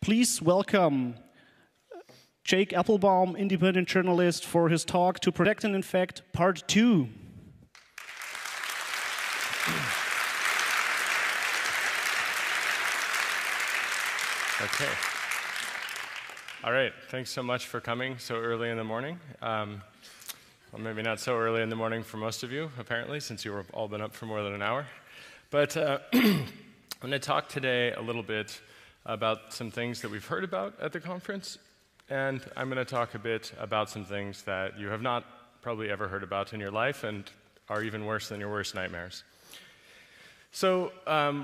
Please welcome Jake Applebaum, independent journalist, for his talk to Protect and Infect Part 2. Okay. All right. Thanks so much for coming so early in the morning. Well, maybe not so early in the morning for most of you, apparently, since you were all been up for more than an hour. But I'm going to talk today a little bit about some things that we've heard about at the conference, and I'm going to talk a bit about some things that you have not probably ever heard about in your life and are even worse than your worst nightmares. So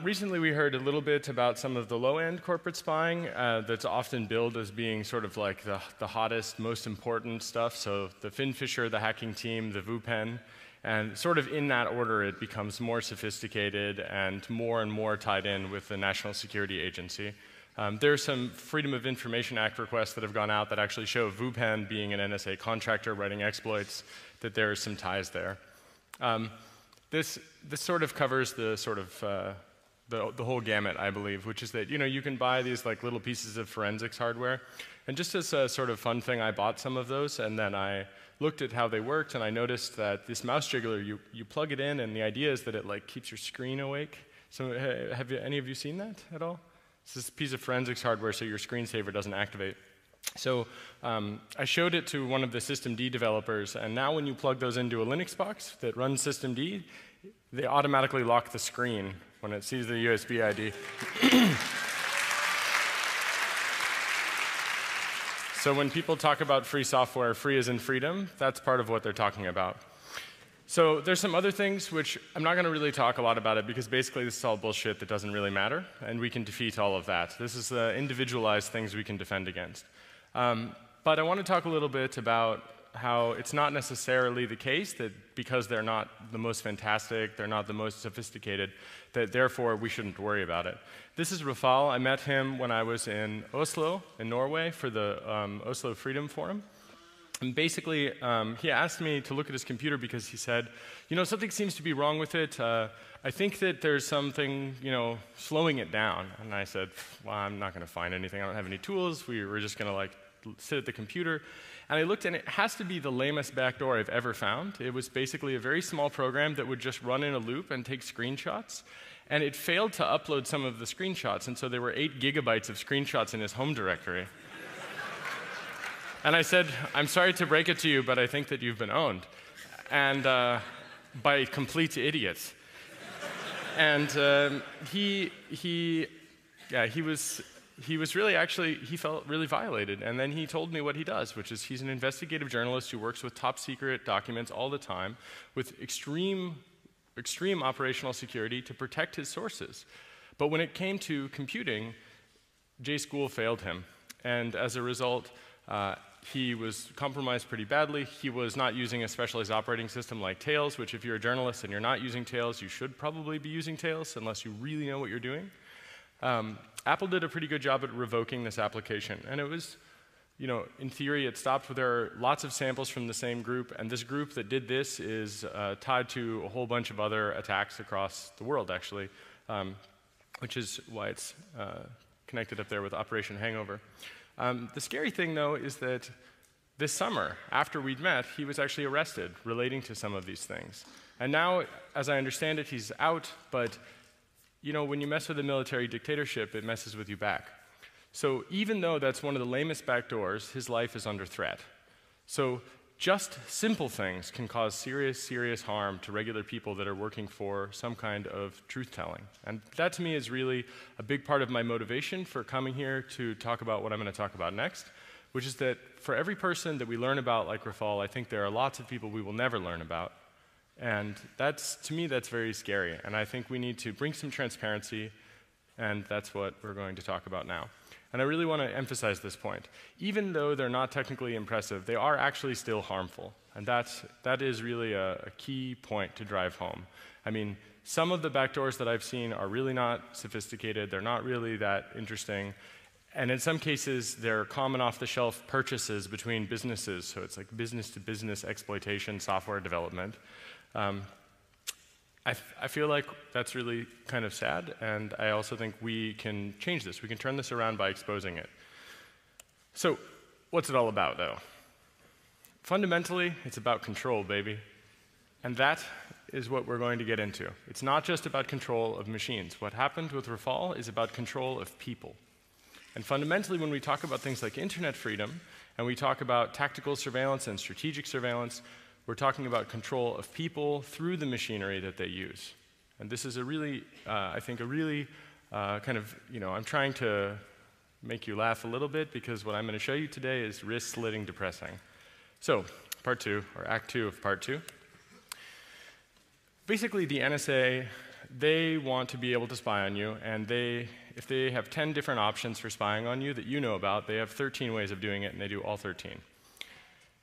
recently we heard a little bit about some of the low-end corporate spying that's often billed as being sort of like the hottest, most important stuff. So the Finfisher, the hacking team, the VuPen, and sort of in that order it becomes more sophisticated and more tied in with the National Security Agency. There are some Freedom of Information Act requests that have gone out that actually show VuPen being an NSA contractor writing exploits, that there are some ties there. This sort of covers the sort of the whole gamut, I believe, which is that you can buy these like little pieces of forensics hardware, and just as a sort of fun thing, I bought some of those, and then I looked at how they worked, and I noticed that this mouse jiggler, you plug it in, and the idea is that it like keeps your screen awake. So have any of you seen that at all? It's this piece of forensics hardware so your screensaver doesn't activate. So I showed it to one of the systemd developers, and now when you plug those into a Linux box that runs systemd, they automatically lock the screen when it sees the USB ID. So when people talk about free software, free as in freedom, that's part of what they're talking about. So there's some other things which I'm not going to really talk a lot about it because basically this is all bullshit that doesn't really matter, and we can defeat all of that. This is the individualized things we can defend against. But I want to talk a little bit about how it's not necessarily the case that because they're not the most fantastic, they're not the most sophisticated, that therefore we shouldn't worry about it. This is Rafal. I met him when I was in Oslo, in Norway, for the Oslo Freedom Forum. And basically, he asked me to look at his computer because he said, something seems to be wrong with it. I think that there's something, slowing it down. And I said, well, I'm not going to find anything. I don't have any tools. We're just going to like sit at the computer. And I looked, and it has to be the lamest backdoor I've ever found. It was basically a very small program that would just run in a loop and take screenshots. And it failed to upload some of the screenshots. And so there were 8 gigabytes of screenshots in his home directory. And I said, I'm sorry to break it to you, but I think that you've been owned. And by complete idiots. And he was really actually, he felt really violated. And then he told me what he does, which is he's an investigative journalist who works with top secret documents all the time with extreme operational security to protect his sources. But when it came to computing, J-School failed him. And as a result, he was compromised pretty badly. He was not using a specialized operating system like Tails, which if you're a journalist and you're not using Tails, you should probably be using Tails unless you really know what you're doing. Apple did a pretty good job at revoking this application. And it was, in theory, it stopped with there are lots of samples from the same group. And this group that did this is tied to a whole bunch of other attacks across the world, actually, which is why it's connected up there with Operation Hangover. The scary thing, though, is that this summer, after we'd met, he was actually arrested relating to some of these things. And now, as I understand it, he's out, but when you mess with a military dictatorship, it messes with you back. So even though that's one of the lamest backdoors, his life is under threat. So just simple things can cause serious harm to regular people that are working for some kind of truth-telling. And that, to me, is really a big part of my motivation for coming here to talk about what I'm going to talk about next, which is that for every person that we learn about, like Rafal, I think there are lots of people we will never learn about. And to me, that's very scary. And I think we need to bring some transparency, and that's what we're going to talk about now. And I really want to emphasize this point. Even though they're not technically impressive, they are actually still harmful. And that is really a key point to drive home. I mean, some of the backdoors that I've seen are really not sophisticated. They're not really that interesting. And in some cases, they're common off-the-shelf purchases between businesses. So it's like business-to-business exploitation software development. I feel like that's really kind of sad, and I also think we can change this. We can turn this around by exposing it. So what's it all about, though? Fundamentally, it's about control, baby. And that is what we're going to get into. It's not just about control of machines. What happened with Rafal is about control of people. And fundamentally, when we talk about things like internet freedom, and we talk about tactical surveillance and strategic surveillance, we're talking about control of people through the machinery that they use. And this is a really, I think, a really kind of, I'm trying to make you laugh a little bit because what I'm going to show you today is wrist-slitting depressing. So, part 2, or act 2 of part 2. Basically, the NSA, they want to be able to spy on you, and if they have 10 different options for spying on you that you know about, they have 13 ways of doing it, and they do all 13.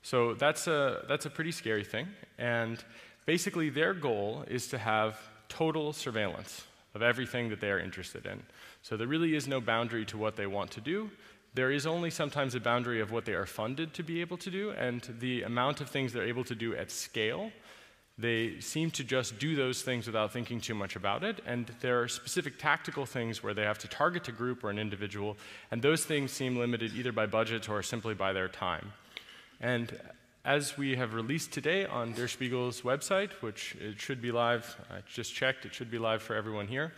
So that's a pretty scary thing, and basically their goal is to have total surveillance of everything that they are interested in. So there really is no boundary to what they want to do. There is only sometimes a boundary of what they are funded to be able to do, and the amount of things they're able to do at scale. They seem to just do those things without thinking too much about it, and there are specific tactical things where they have to target a group or an individual, and those things seem limited either by budget or simply by their time. And as we have released today on Der Spiegel's website, which it should be live, I just checked, it should be live for everyone here,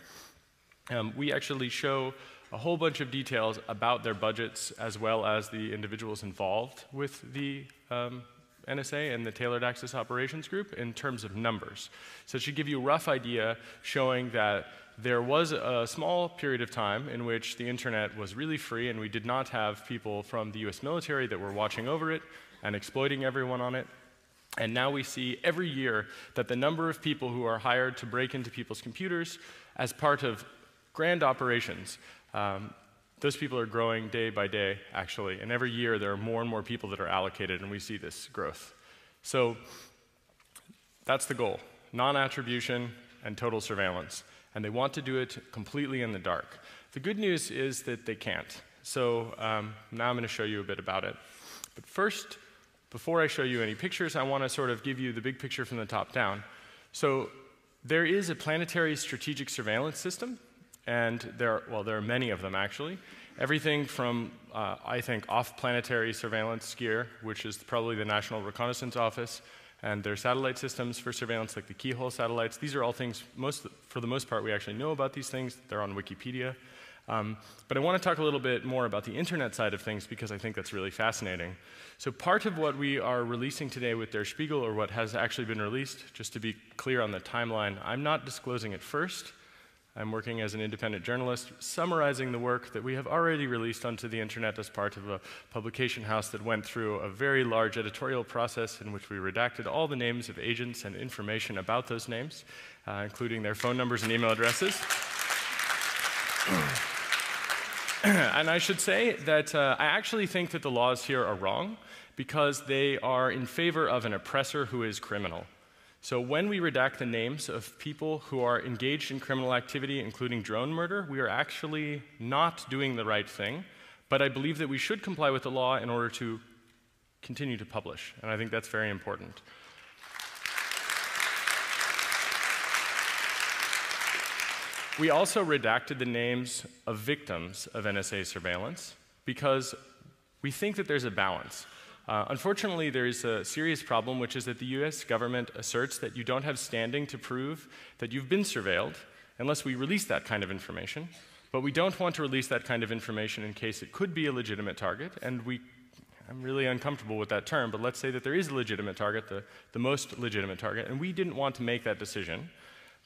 we actually show a whole bunch of details about their budgets as well as the individuals involved with the NSA and the Tailored Access Operations Group in terms of numbers. So it should give you a rough idea showing that there was a small period of time in which the internet was really free and we did not have people from the US military that were watching over it and exploiting everyone on it. And now we see every year that the number of people who are hired to break into people's computers as part of grand operations, those people are growing day by day, actually. And every year there are more and more people that are allocated, and we see this growth. So that's the goal, non-attribution and total surveillance. And they want to do it completely in the dark. The good news is that they can't. So now I'm going to show you a bit about it. But first, before I show you any pictures, I want to sort of give you the big picture from the top down. So there is a planetary strategic surveillance system, and there are many of them, actually. Everything from, I think, off-planetary surveillance gear, which is probably the National Reconnaissance Office, and their satellite systems for surveillance, like the keyhole satellites. These are all things, for the most part, we actually know about these things. They're on Wikipedia. But I want to talk a little bit more about the internet side of things because I think that's really fascinating. So part of what we are releasing today with Der Spiegel, or what has actually been released, just to be clear on the timeline, I'm not disclosing it first. I'm working as an independent journalist, summarizing the work that we have already released onto the internet as part of a publication house that went through a very large editorial process in which we redacted all the names of agents and information about those names, including their phone numbers and email addresses. And I should say that I actually think that the laws here are wrong because they are in favor of an oppressor who is criminal. So when we redact the names of people who are engaged in criminal activity, including drone murder, we are actually not doing the right thing. But I believe that we should comply with the law in order to continue to publish. And I think that's very important. We also redacted the names of victims of NSA surveillance because we think that there's a balance. Unfortunately, there is a serious problem, which is that the US government asserts that you don't have standing to prove that you've been surveilled unless we release that kind of information. But we don't want to release that kind of information in case it could be a legitimate target, and I'm really uncomfortable with that term, but let's say that there is a legitimate target, the most legitimate target, and we didn't want to make that decision.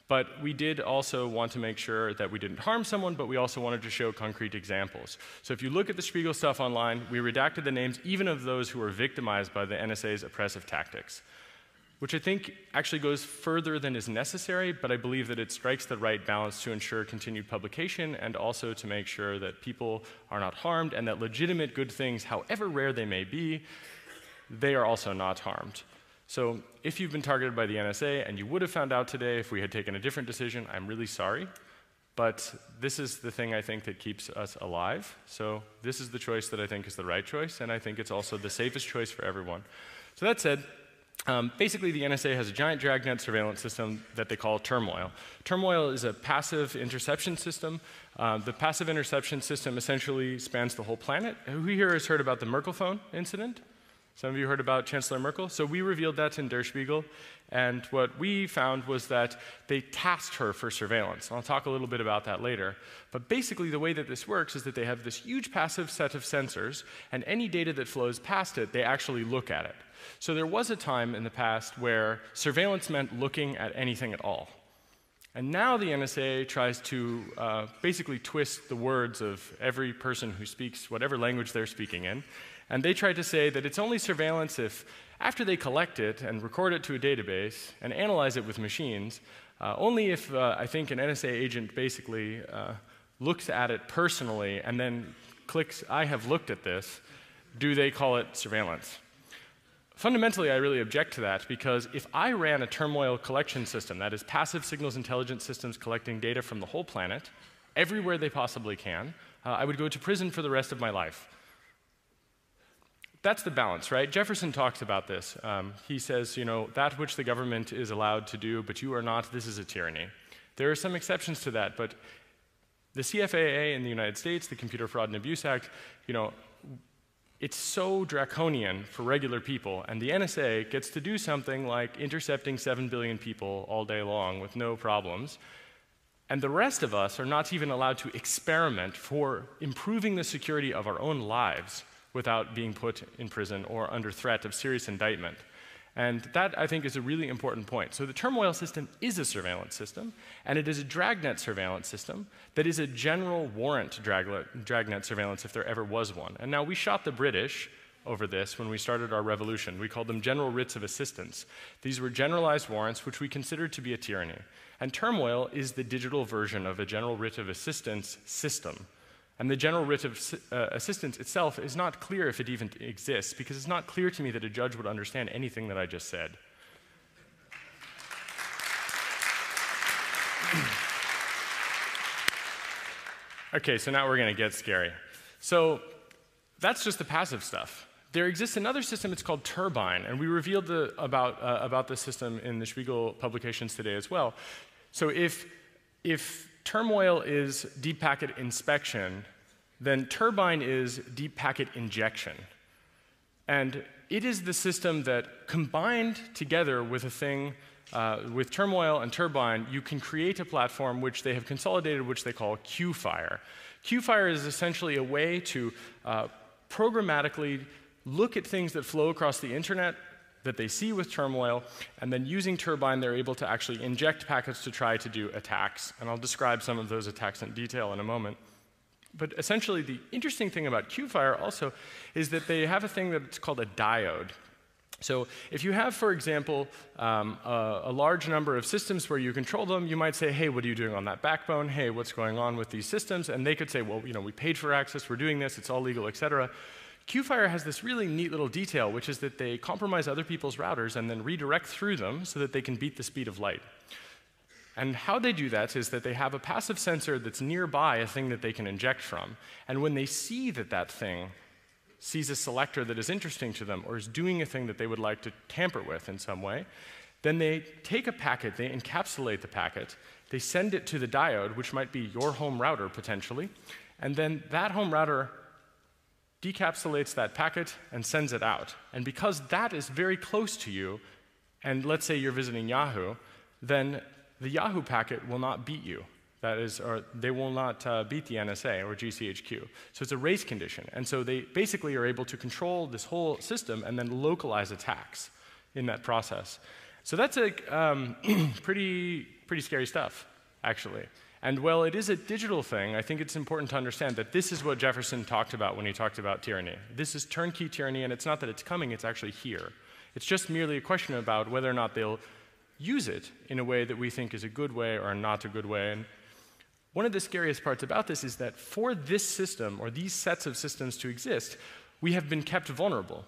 But we did also want to make sure that we didn't harm someone, but we also wanted to show concrete examples. So if you look at the Spiegel stuff online, we redacted the names even of those who were victimized by the NSA's oppressive tactics, which I think actually goes further than is necessary, but I believe that it strikes the right balance to ensure continued publication and also to make sure that people are not harmed and that legitimate good things, however rare they may be, they are also not harmed. So if you've been targeted by the NSA and you would have found out today if we had taken a different decision, I'm really sorry. But this is the thing I think that keeps us alive. So this is the choice that I think is the right choice, and I think it's also the safest choice for everyone. So that said, Basically, the NSA has a giant dragnet surveillance system that they call Turmoil. Turmoil is a passive interception system. The passive interception system essentially spans the whole planet. Who here has heard about the Merkel phone incident? Some of you heard about Chancellor Merkel? So we revealed that in Der Spiegel, and what we found was that they tasked her for surveillance. I'll talk a little bit about that later. But basically, the way that this works is that they have this huge passive set of sensors, and any data that flows past it, they actually look at it. So there was a time in the past where surveillance meant looking at anything at all. And now the NSA tries to basically twist the words of every person who speaks whatever language they're speaking in. And they try to say that it's only surveillance if, after they collect it and record it to a database and analyze it with machines, only if, I think, an NSA agent basically looks at it personally and then clicks, I have looked at this, do they call it surveillance. Fundamentally, I really object to that, because if I ran a Turmoil collection system, that is passive signals intelligence systems collecting data from the whole planet, everywhere they possibly can, I would go to prison for the rest of my life. That's the balance, right? Jefferson talks about this. He says, you know, that which the government is allowed to do, but you are not, this is a tyranny. There are some exceptions to that, but the CFAA in the United States, the Computer Fraud and Abuse Act, you know, it's so draconian for regular people, and the NSA gets to do something like intercepting 7 billion people all day long with no problems, and the rest of us are not even allowed to experiment for improving the security of our own lives without being put in prison or under threat of serious indictment. And that, I think, is a really important point. So the Turmoil system is a surveillance system, and it is a dragnet surveillance system that is a general warrant dragnet surveillance if there ever was one. And now we shot the British over this when we started our revolution. We called them general writs of assistance. These were generalized warrants which we considered to be a tyranny. And Turmoil is the digital version of a general writ of assistance system. And the general writ of assistance itself is not clear if it even exists, because it's not clear to me that a judge would understand anything that I just said. Okay, so now we're going to get scary. So that's just the passive stuff. There exists another system, it's called Turbine, and we revealed about this system in the Spiegel publications today as well. So if Turmoil is deep packet inspection, then Turbine is deep packet injection. And it is the system that, combined together with a thing, with Turmoil and Turbine, you can create a platform which they have consolidated, which they call QFire. QFire is essentially a way to programmatically look at things that flow across the internet that they see with Turmoil, and then using Turbine, they're able to actually inject packets to try to do attacks. And I'll describe some of those attacks in detail in a moment. But essentially, the interesting thing about QFire also is that they have a thing that's called a diode. So if you have, for example, a large number of systems where you control them, you might say, hey, what are you doing on that backbone? Hey, what's going on with these systems? And they could say, well, you know, we paid for access, we're doing this, it's all legal, et cetera. QFire has this really neat little detail, which is that they compromise other people's routers and then redirect through them so that they can beat the speed of light. And how they do that is that they have a passive sensor that's nearby a thing that they can inject from. And when they see that that thing sees a selector that is interesting to them or is doing a thing that they would like to tamper with in some way, then they take a packet, they encapsulate the packet, they send it to the diode, which might be your home router potentially, and then that home router decapsulates that packet and sends it out. And because that is very close to you, and let's say you're visiting Yahoo, then the Yahoo packet will not beat you. That is, or they will not beat the NSA or GCHQ. So it's a race condition. And so they basically are able to control this whole system and then localize attacks in that process. So that's pretty scary stuff, actually. And while it is a digital thing, I think it's important to understand that this is what Jefferson talked about when he talked about tyranny. This is turnkey tyranny, and it's not that it's coming, it's actually here. It's just merely a question about whether or not they'll use it in a way that we think is a good way or not a good way. And one of the scariest parts about this is that for this system, or these sets of systems to exist, we have been kept vulnerable.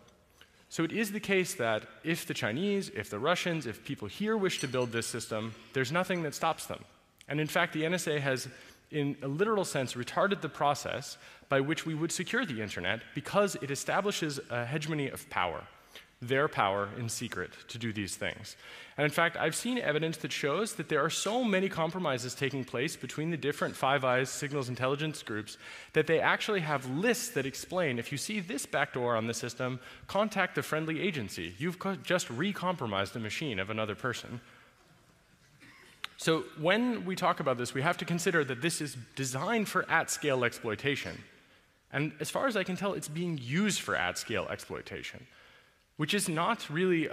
So it is the case that if the Chinese, if the Russians, if people here wish to build this system, there's nothing that stops them. And in fact, the NSA has, in a literal sense, retarded the process by which we would secure the internet because it establishes a hegemony of power. their power in secret to do these things. And in fact, I've seen evidence that shows that there are so many compromises taking place between the different Five Eyes signals intelligence groups that they actually have lists that explain, if you see this backdoor on the system, contact the friendly agency. You've just re-compromised the machine of another person. So when we talk about this, we have to consider that this is designed for at-scale exploitation. And as far as I can tell, it's being used for at-scale exploitation, which is not really,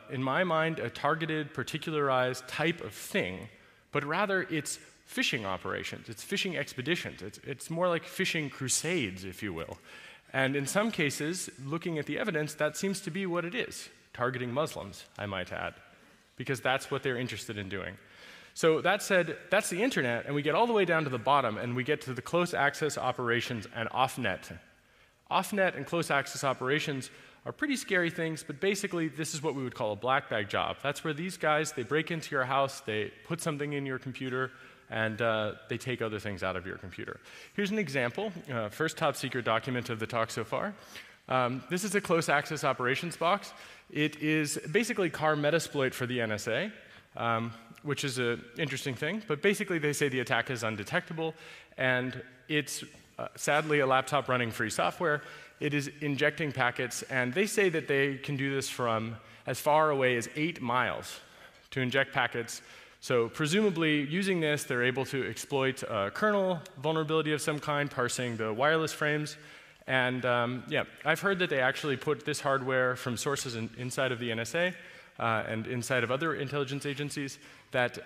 in my mind, a targeted, particularized type of thing, but rather it's phishing operations, it's phishing expeditions, it's more like phishing crusades, if you will. And in some cases, looking at the evidence, that seems to be what it is, targeting Muslims, I might add, because that's what they're interested in doing. So that said, that's the internet, and we get all the way down to the bottom, and we get to the close access operations and off-net. Off-net and close access operations are pretty scary things, but basically this is what we would call a black bag job. That's where these guys, they break into your house, they put something in your computer, and they take other things out of your computer. Here's an example, first top secret document of the talk so far. This is a close access operations box. It is basically car metasploit for the NSA, which is an interesting thing, but basically they say the attack is undetectable, and it's sadly a laptop running free software. It is injecting packets, and they say that they can do this from as far away as 8 miles to inject packets. So presumably, using this, they're able to exploit a kernel vulnerability of some kind, parsing the wireless frames. And yeah, I've heard that they actually put this hardware from sources inside of the NSA and inside of other intelligence agencies that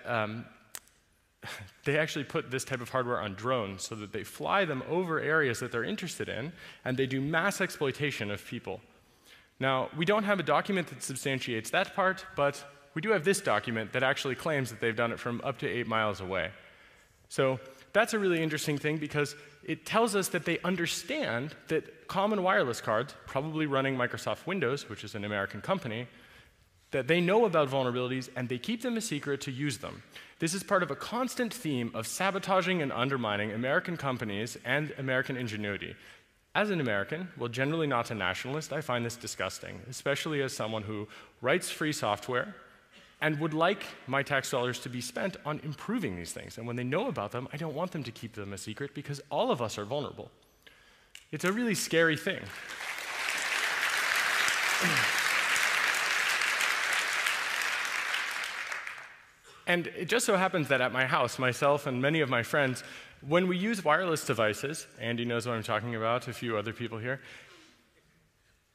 they actually put this type of hardware on drones so that they fly them over areas that they're interested in, and they do mass exploitation of people. Now, we don't have a document that substantiates that part, but we do have this document that actually claims that they've done it from up to 8 miles away. So that's a really interesting thing because it tells us that they understand that common wireless cards, probably running Microsoft Windows, which is an American company, that they know about vulnerabilities and they keep them a secret to use them. This is part of a constant theme of sabotaging and undermining American companies and American ingenuity. As an American, well, generally not a nationalist, I find this disgusting, especially as someone who writes free software and would like my tax dollars to be spent on improving these things. And when they know about them, I don't want them to keep them a secret because all of us are vulnerable. It's a really scary thing. And it just so happens that at my house, myself and many of my friends, when we use wireless devices, Andy knows what I'm talking about, a few other people here,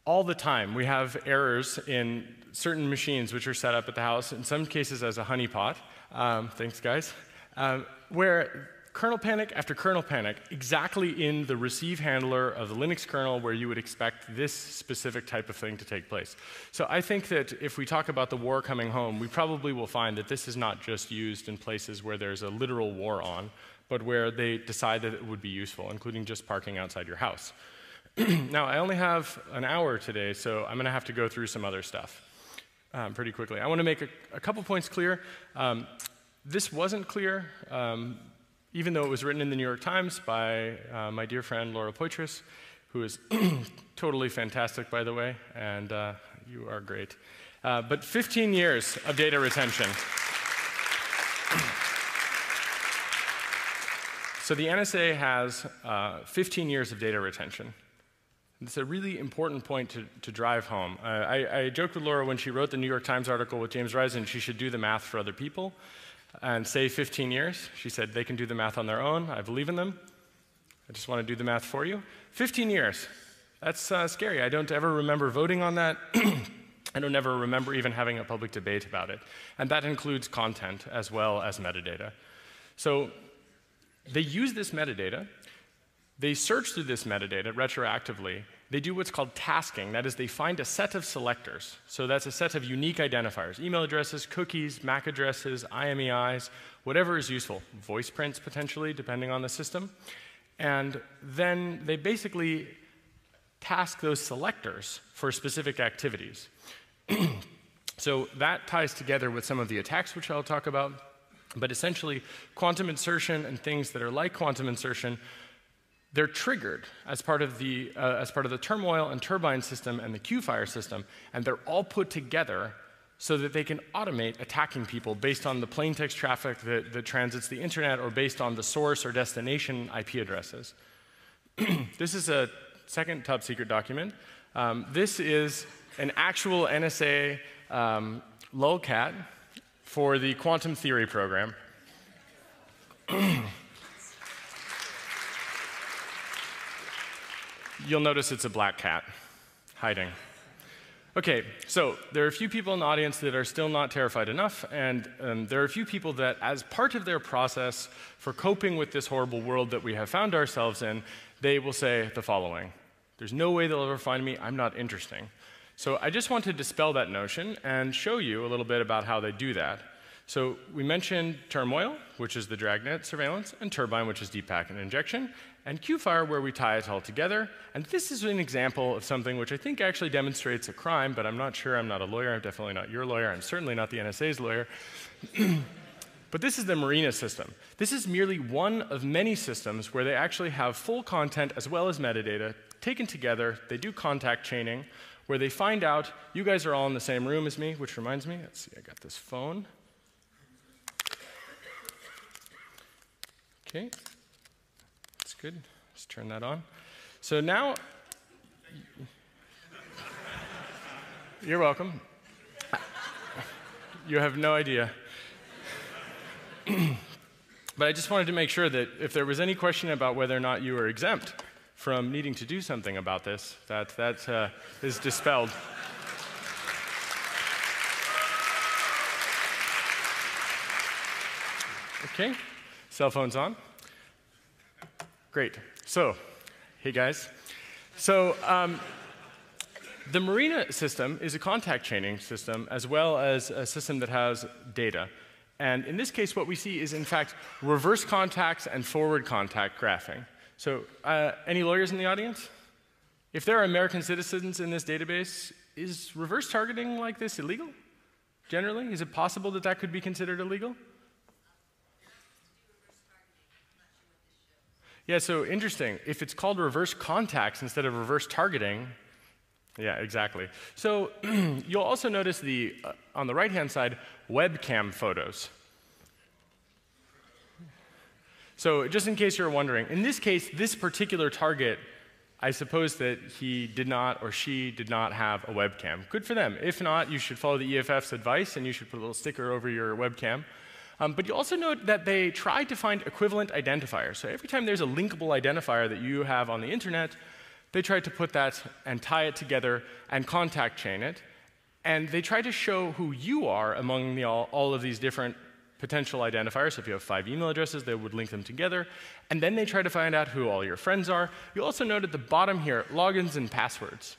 all the time we have errors in certain machines which are set up at the house, in some cases as a honeypot, thanks guys, where kernel panic after kernel panic, exactly in the receive handler of the Linux kernel where you would expect this specific type of thing to take place. So I think that if we talk about the war coming home, we probably will find that this is not just used in places where there's a literal war on, but where they decide that it would be useful, including just parking outside your house. Now, I only have an hour today, so I'm going to have to go through some other stuff pretty quickly. I want to make a couple points clear. This wasn't clear. Even though it was written in the New York Times by my dear friend Laura Poitras, who is totally fantastic, by the way, and you are great. But 15 years of data retention. So the NSA has 15 years of data retention. It's a really important point to drive home. I joked with Laura when she wrote the New York Times article with James Risen, she should do the math for other people and say 15 years. She said they can do the math on their own. I believe in them. I just want to do the math for you. 15 years. That's scary. I don't ever remember voting on that. I don't ever remember even having a public debate about it. And that includes content as well as metadata. So they use this metadata. They search through this metadata retroactively. They do what's called tasking. That is, they find a set of selectors. So that's a set of unique identifiers, email addresses, cookies, MAC addresses, IMEIs, whatever is useful, voice prints potentially, depending on the system. And then they basically task those selectors for specific activities. So that ties together with some of the attacks, which I'll talk about. But essentially, quantum insertion and things that are like quantum insertion they're triggered as part of the turmoil and turbine system and the Q-fire system, and they're all put together so that they can automate attacking people based on the plain text traffic that transits the internet or based on the source or destination IP addresses. This is a second top secret document. This is an actual NSA lolcat for the quantum theory program. You'll notice it's a black cat hiding. Okay, so there are a few people in the audience that are still not terrified enough, and there are a few people that, as part of their process for coping with this horrible world that we have found ourselves in, they will say the following: there's no way they'll ever find me, I'm not interesting. So I just want to dispel that notion and show you a little bit about how they do that. So we mentioned turmoil, which is the dragnet surveillance, and turbine, which is deep packet injection, and Q-fire, where we tie it all together. And this is an example of something which I think actually demonstrates a crime, but I'm not sure. I'm not a lawyer. I'm definitely not your lawyer. I'm certainly not the NSA's lawyer. But this is the Marina system. This is merely one of many systems where they actually have full content as well as metadata taken together. They do contact chaining, where they find out you guys are all in the same room as me, which reminds me, let's see, I got this phone. Okay, that's good. Let's turn that on. So now, you're welcome. You have no idea. But I just wanted to make sure that if there was any question about whether or not you were exempt from needing to do something about this, that is dispelled. Okay. Cell phone's on. Great. So, hey guys. So, the Marina system is a contact chaining system as well as a system that has data. And in this case, what we see is, in fact, reverse contacts and forward contact graphing. So, any lawyers in the audience? If there are American citizens in this database, is reverse targeting like this illegal? Generally? Is it possible that that could be considered illegal? Yeah, so interesting. If it's called reverse contacts instead of reverse targeting, yeah, exactly. So you'll also notice the, on the right-hand side, webcam photos. So just in case you're wondering, in this case, this particular target, I suppose that he did not or she did not have a webcam. Good for them. If not, you should follow the EFF's advice and you should put a little sticker over your webcam. But you also note that they tried to find equivalent identifiers. So every time there's a linkable identifier that you have on the internet, they tried to put that and tie it together and contact chain it. And they try to show who you are among all of these different potential identifiers. So if you have 5 email addresses, they would link them together. And then they try to find out who all your friends are. You also note at the bottom here, logins and passwords.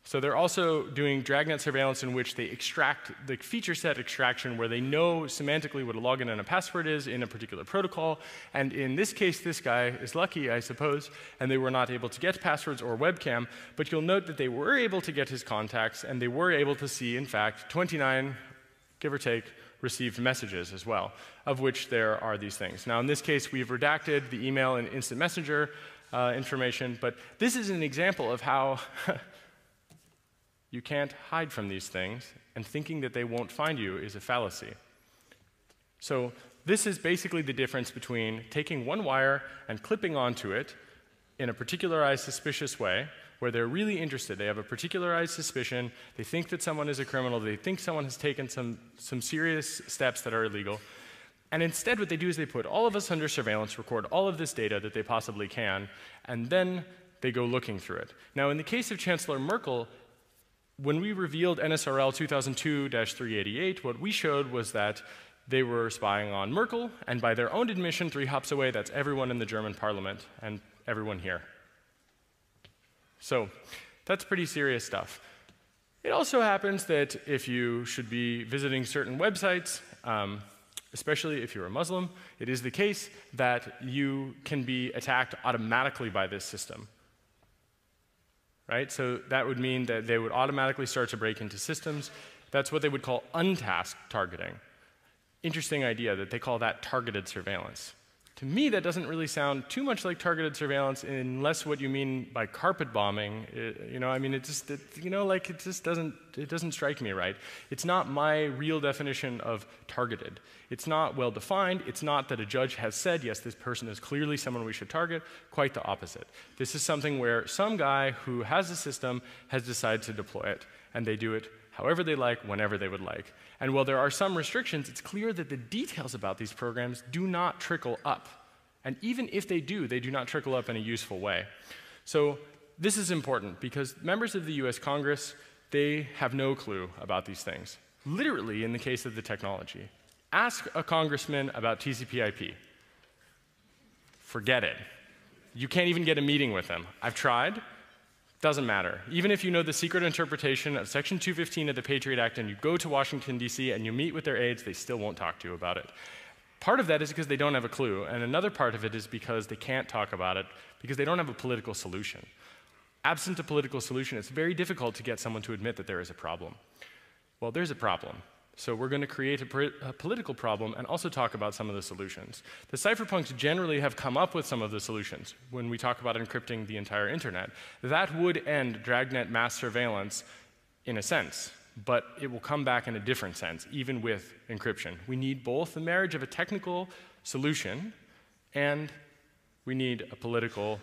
So they're also doing dragnet surveillance in which they extract the feature set extraction where they know semantically what a login and a password is in a particular protocol. And in this case, this guy is lucky, I suppose, and they were not able to get passwords or webcam. But you'll note that they were able to get his contacts, and they were able to see, in fact, 29, give or take, received messages as well, of which there are these things. Now, in this case, we've redacted the email and instant messenger information, but this is an example of how you can't hide from these things, and thinking that they won't find you is a fallacy. So this is basically the difference between taking one wire and clipping onto it in a particularized, suspicious way, where they're really interested. They have a particularized suspicion. They think that someone is a criminal. They think someone has taken some serious steps that are illegal. And instead, what they do is they put all of us under surveillance, record all of this data that they possibly can, and then they go looking through it. Now, in the case of Chancellor Merkel, when we revealed NSRL 2002-388, what we showed was that they were spying on Merkel, and by their own admission, 3 hops away, that's everyone in the German parliament and everyone here. So that's pretty serious stuff. It also happens that if you should be visiting certain websites, especially if you're a Muslim, it is the case that you can be attacked automatically by this system. Right? So that would mean that they would automatically start to break into systems. That's what they would call untasked targeting. Interesting idea that they call that targeted surveillance. To me, that doesn't really sound too much like targeted surveillance, unless what you mean by carpet bombing. It just doesn't strike me right. It's not my real definition of targeted. It's not well defined. It's not that a judge has said, yes, this person is clearly someone we should target. Quite the opposite. This is something where some guy who has a system has decided to deploy it, and they do it however they like, whenever they would like. And while there are some restrictions, it's clear that the details about these programs do not trickle up. And even if they do not trickle up in a useful way. So this is important because members of the US Congress, they have no clue about these things. Literally, in the case of the technology. Ask a congressman about TCP/IP. Forget it. You can't even get a meeting with them. I've tried. Doesn't matter. Even if you know the secret interpretation of Section 215 of the Patriot Act and you go to Washington, D.C. and you meet with their aides, they still won't talk to you about it. Part of that is because they don't have a clue, and another part of it is because they can't talk about it because they don't have a political solution. Absent a political solution, it's very difficult to get someone to admit that there is a problem. Well, there's a problem. So we're going to create a political problem and also talk about some of the solutions. The cypherpunks generally have come up with some of the solutions when we talk about encrypting the entire internet. That would end dragnet mass surveillance in a sense, but it will come back in a different sense, even with encryption. We need both the marriage of a technical solution and we need a political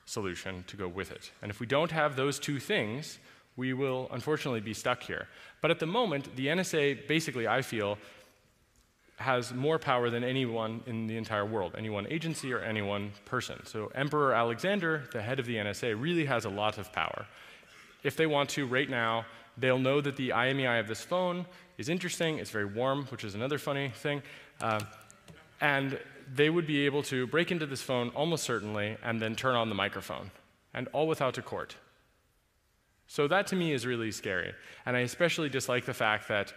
solution to go with it. And if we don't have those two things, we will unfortunately be stuck here. But at the moment, the NSA, basically, I feel, has more power than anyone in the entire world, any one agency or any one person. So Emperor Alexander, the head of the NSA, really has a lot of power. If they want to, right now, they'll know that the IMEI of this phone is interesting, it's very warm, which is another funny thing, and they would be able to break into this phone almost certainly and then turn on the microphone, and all without a court. So that to me is really scary. And I especially dislike the fact that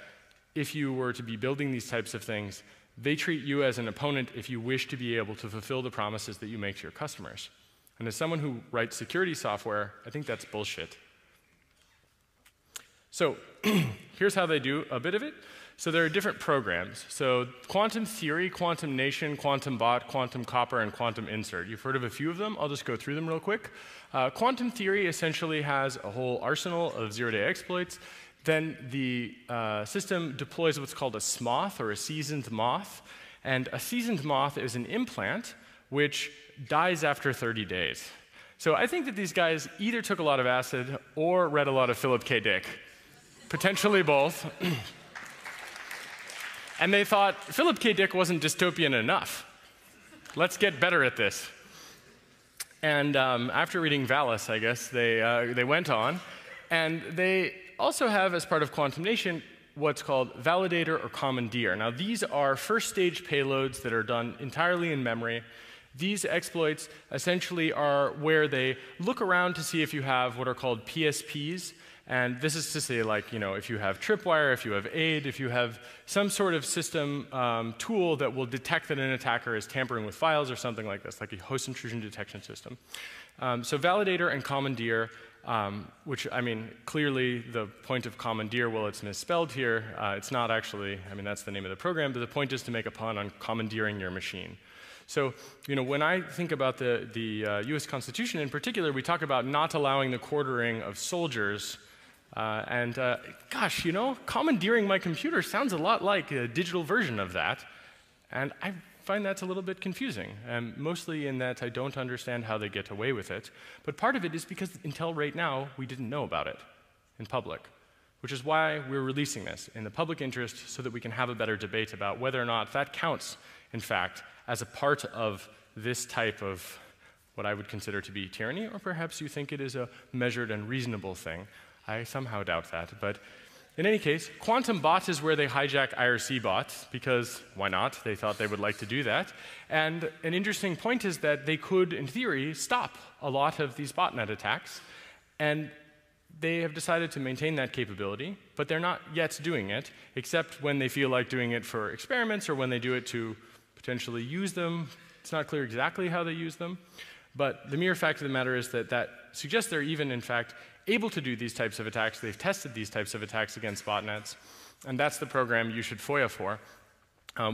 if you were to be building these types of things, they treat you as an opponent if you wish to be able to fulfill the promises that you make to your customers. And as someone who writes security software, I think that's bullshit. So here's how they do a bit of it. So there are different programs. So Quantum Theory, Quantum Nation, Quantum Bot, Quantum Copper, and Quantum Insert. You've heard of a few of them. I'll just go through them real quick. Quantum Theory essentially has a whole arsenal of zero-day exploits. Then the system deploys what's called a SMOTH, or a seasoned moth. And a seasoned moth is an implant which dies after 30 days. So I think that these guys either took a lot of acid or read a lot of Philip K. Dick. Potentially both. And they thought, Philip K. Dick wasn't dystopian enough. Let's get better at this. And after reading Valis, I guess, they went on. And they also have, as part of Quantum Nation, what's called validator or commandeer. Now, these are first-stage payloads that are done entirely in memory. These exploits essentially are where they look around to see if you have what are called PSPs. And this is to say, like, if you have tripwire, if you have AID, if you have some sort of system tool that will detect that an attacker is tampering with files or something like this, like a host intrusion detection system. So validator and commandeer, which, clearly the point of commandeer, well, it's misspelled here. It's not actually, that's the name of the program, but the point is to make a pun on commandeering your machine. So, when I think about the US Constitution in particular, we talk about not allowing the quartering of soldiers. Gosh, commandeering my computer sounds a lot like a digital version of that. And I find that's a little bit confusing, mostly in that I don't understand how they get away with it. But part of it is because until right now, we didn't know about it in public, which is why we're releasing this in the public interest so that we can have a better debate about whether or not that counts, in fact, as a part of this type of what I would consider to be tyranny, or perhaps you think it is a measured and reasonable thing. I somehow doubt that. But in any case, Quantum Bot is where they hijack IRC bots, because why not? They thought they would like to do that. And an interesting point is that they could, in theory, stop a lot of these botnet attacks. And they have decided to maintain that capability, but they're not yet doing it, except when they feel like doing it for experiments or when they do it to potentially use them. It's not clear exactly how they use them. But the mere fact of the matter is that that suggests they're even, in fact, able to do these types of attacks. They've tested these types of attacks against botnets, and that's the program you should FOIA for.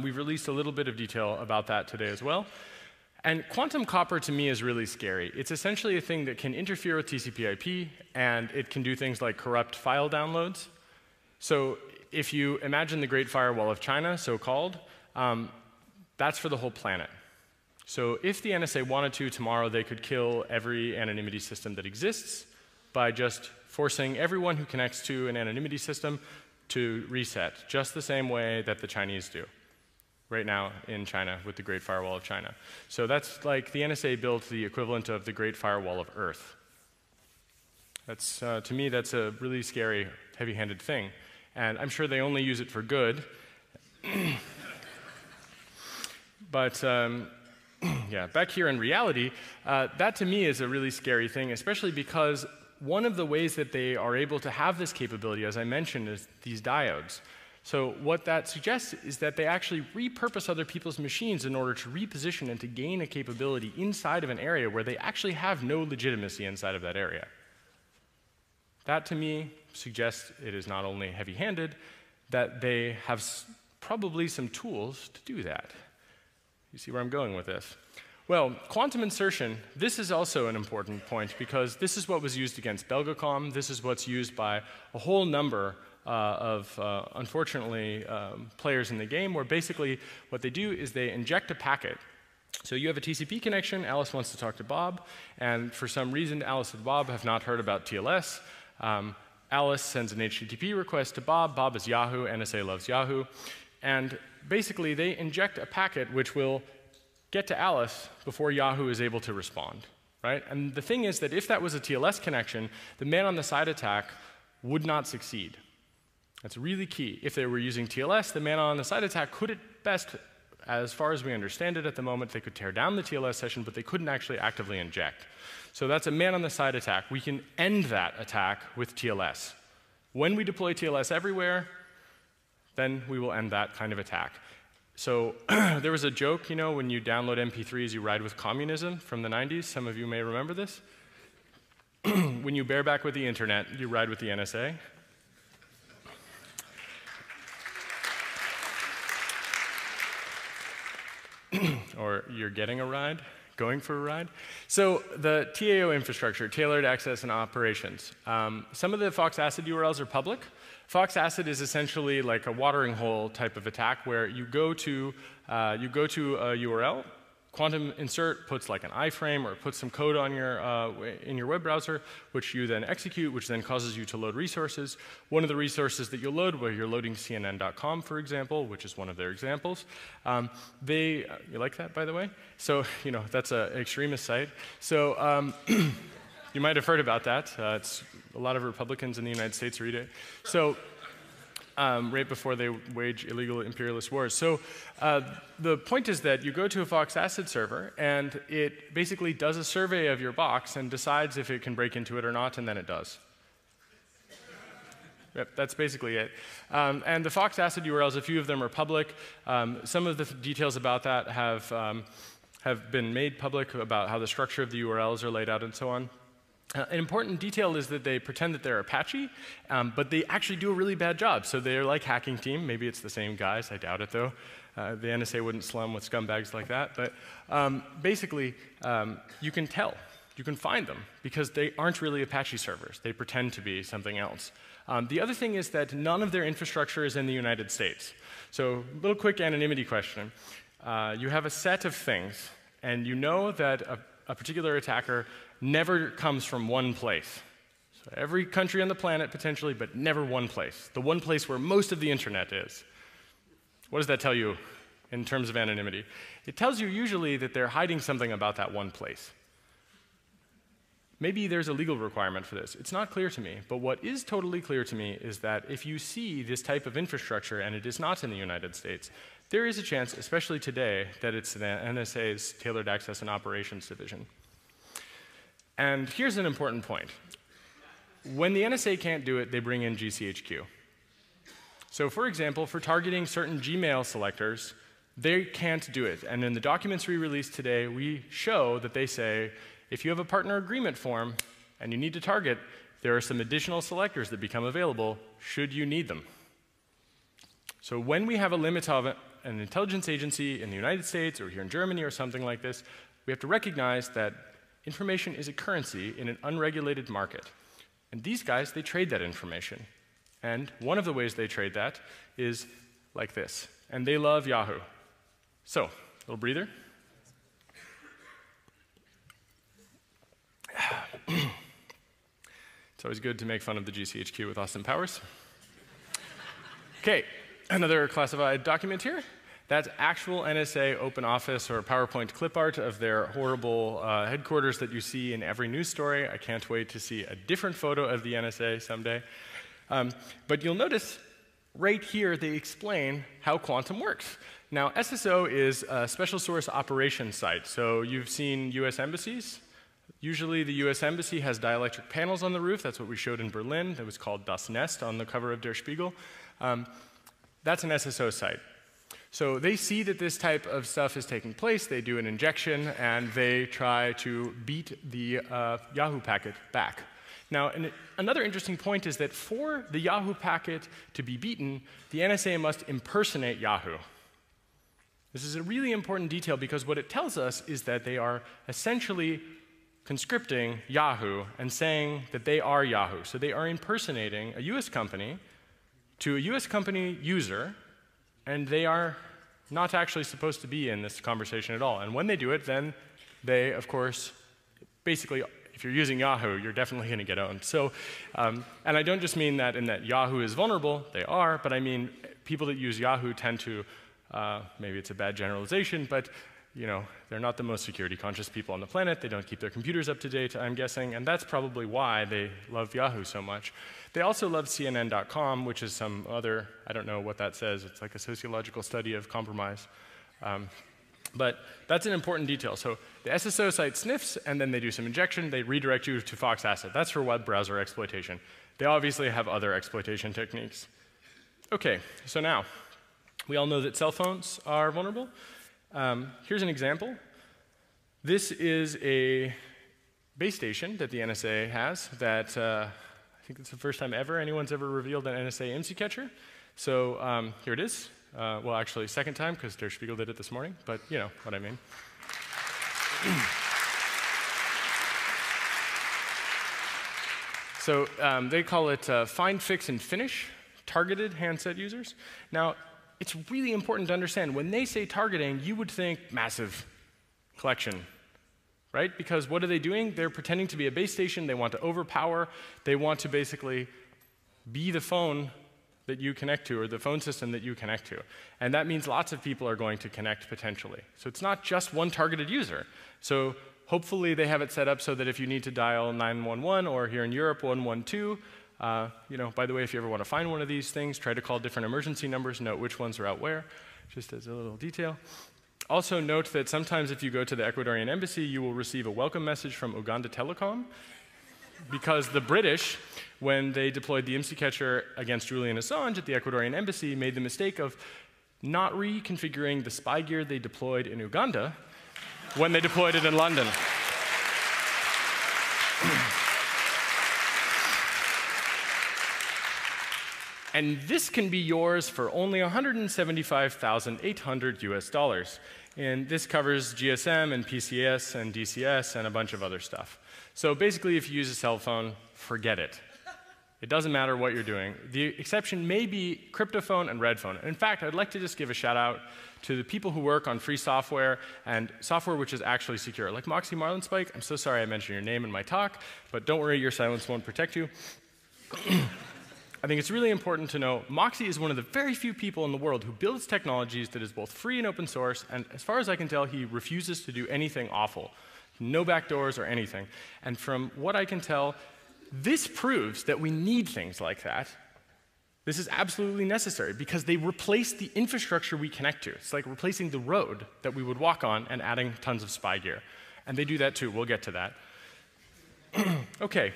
We've released a little bit of detail about that today as well. And quantum copper, to me, is really scary. It's essentially a thing that can interfere with TCP/IP, and it can do things like corrupt file downloads. So if you imagine the Great Firewall of China, so-called, that's for the whole planet. So if the NSA wanted to, tomorrow they could kill every anonymity system that exists by just forcing everyone who connects to an anonymity system to reset, just the same way that the Chinese do right now in China with the Great Firewall of China. So that's like the NSA built the equivalent of the Great Firewall of Earth. That's, to me, that's a really scary, heavy-handed thing. And I'm sure they only use it for good. But yeah, back here in reality, that to me is a really scary thing, especially because one of the ways that they are able to have this capability, as I mentioned, is these diodes. So what that suggests is that they actually repurpose other people's machines in order to reposition and to gain a capability inside of an area where they actually have no legitimacy inside of that area. That, to me, suggests it is not only heavy-handed, that they have probably some tools to do that. You see where I'm going with this? Well, quantum insertion, this is also an important point because this is what was used against Belgacom. This is what's used by a whole number of, unfortunately, players in the game, where basically what they do is they inject a packet. So you have a TCP connection, Alice wants to talk to Bob, and for some reason Alice and Bob have not heard about TLS. Alice sends an HTTP request to Bob. Bob is Yahoo, NSA loves Yahoo. And basically they inject a packet which will get to Alice before Yahoo is able to respond, right? And the thing is that if that was a TLS connection, the man-on-the-side attack would not succeed. That's really key. If they were using TLS, the man-on-the-side attack could at best, as far as we understand it at the moment, they could tear down the TLS session, but they couldn't actually actively inject. So that's a man-on-the-side attack. We can end that attack with TLS. When we deploy TLS everywhere, then we will end that kind of attack. So there was a joke, you know, when you download MP3s, you ride with communism from the 90s. Some of you may remember this. When you bareback with the internet, you ride with the NSA. Or you're getting a ride, going for a ride. So the TAO infrastructure, tailored access and operations. Some of the Fox ACID URLs are public. Fox ACID is essentially like a watering hole type of attack where you go to a URL, quantum insert puts like an iframe or it puts some code on your, in your web browser, which you then execute, which then causes you to load resources. One of the resources that you'll load, where you're loading CNN.com, for example, which is one of their examples. You like that, by the way? So, you know, that's an extremist site. So you might have heard about that. It's a lot of Republicans in the United States read it. So right before they wage illegal imperialist wars. So the point is that you go to a Fox ACID server, and it basically does a survey of your box and decides if it can break into it or not, and then it does. Yep, that's basically it. And the Fox ACID URLs, a few of them are public. Some of the details about that have been made public about how the structure of the URLs are laid out and so on. An important detail is that they pretend that they're Apache, but they actually do a really bad job. So they're like Hacking Team. Maybe it's the same guys. I doubt it, though. The NSA wouldn't slum with scumbags like that. But basically, you can tell. You can find them because they aren't really Apache servers. They pretend to be something else. The other thing is that none of their infrastructure is in the United States. So a little quick anonymity question. You have a set of things, and you know that a particular attacker never comes from one place. So every country on the planet, potentially, but never one place. The one place where most of the internet is. What does that tell you in terms of anonymity? It tells you usually that they're hiding something about that one place. Maybe there's a legal requirement for this. It's not clear to me. But what is totally clear to me is that if you see this type of infrastructure and it is not in the United States, there is a chance, especially today, that it's the NSA's Tailored Access and Operations Division. And here's an important point. When the NSA can't do it, they bring in GCHQ. So for example, for targeting certain Gmail selectors, they can't do it. And in the documents we released today, we show that they say, if you have a partner agreement form and you need to target, there are some additional selectors that become available should you need them. So when we have a limit of an intelligence agency in the United States or here in Germany or something like this, we have to recognize that information is a currency in an unregulated market. And these guys, they trade that information. And one of the ways they trade that is like this. And they love Yahoo. So, little breather. It's always good to make fun of the GCHQ with Austin Powers. Okay, another classified document here. That's actual NSA open office or PowerPoint clip art of their horrible headquarters that you see in every news story. I can't wait to see a different photo of the NSA someday. But you'll notice right here they explain how quantum works. Now, SSO is a special source operations site. So you've seen US embassies. Usually the US Embassy has dielectric panels on the roof. That's what we showed in Berlin. That was called Das Nest on the cover of Der Spiegel. That's an SSO site. So they see that this type of stuff is taking place. They do an injection, and they try to beat the Yahoo packet back. Now, another interesting point is that for the Yahoo packet to be beaten, the NSA must impersonate Yahoo. This is a really important detail because what it tells us is that they are essentially conscripting Yahoo and saying that they are Yahoo. So they are impersonating a US company to a US company user, and they are not actually supposed to be in this conversation at all. And when they do it, then they, of course, basically, if you're using Yahoo, you're definitely going to get owned. So, and I don't just mean that in that Yahoo is vulnerable, they are, but I mean people that use Yahoo tend to, maybe it's a bad generalization, but you know, they're not the most security-conscious people on the planet. They don't keep their computers up to date, I'm guessing, and that's probably why they love Yahoo so much. They also love CNN.com, which is some other, I don't know what that says. It's like a sociological study of compromise. But that's an important detail. So the SSO site sniffs, and then they do some injection. They redirect you to Fox Asset. That's for web browser exploitation. They obviously have other exploitation techniques. OK, so now, we all know that cell phones are vulnerable. Here's an example. This is a base station that the NSA has that I think it's the first time ever anyone's ever revealed an NSA IMSI catcher. So here it is. Well, actually, second time, because Der Spiegel did it this morning, but you know what I mean. So they call it find, fix, and finish, targeted handset users. Now, it's really important to understand, when they say targeting, you would think massive collection, right? Because what are they doing? They're pretending to be a base station. They want to overpower. They want to basically be the phone that you connect to, or the phone system that you connect to. And that means lots of people are going to connect potentially. So it's not just one targeted user. So hopefully they have it set up so that if you need to dial 911, or here in Europe, 112, you know, by the way, if you ever want to find one of these things, try to call different emergency numbers, note which ones are out where, just as a little detail. Also note that sometimes if you go to the Ecuadorian embassy, you will receive a welcome message from Uganda Telecom, because the British, when they deployed the IMSI catcher against Julian Assange at the Ecuadorian embassy, made the mistake of not reconfiguring the spy gear they deployed in Uganda when they deployed it in London. And this can be yours for only $175,800 US. And this covers GSM and PCS and DCS and a bunch of other stuff. So basically, if you use a cell phone, forget it. It doesn't matter what you're doing. The exception may be cryptophone and redphone. In fact, I'd like to just give a shout out to the people who work on free software and software which is actually secure. Like Moxie Marlinspike, I'm so sorry I mentioned your name in my talk, but don't worry, your silence won't protect you. I think it's really important to know Moxie is one of the very few people in the world who builds technologies that is both free and open source, and as far as I can tell, he refuses to do anything awful. No backdoors or anything. And from what I can tell, this proves that we need things like that. This is absolutely necessary because they replace the infrastructure we connect to. It's like replacing the road that we would walk on and adding tons of spy gear. And they do that too. We'll get to that. OK.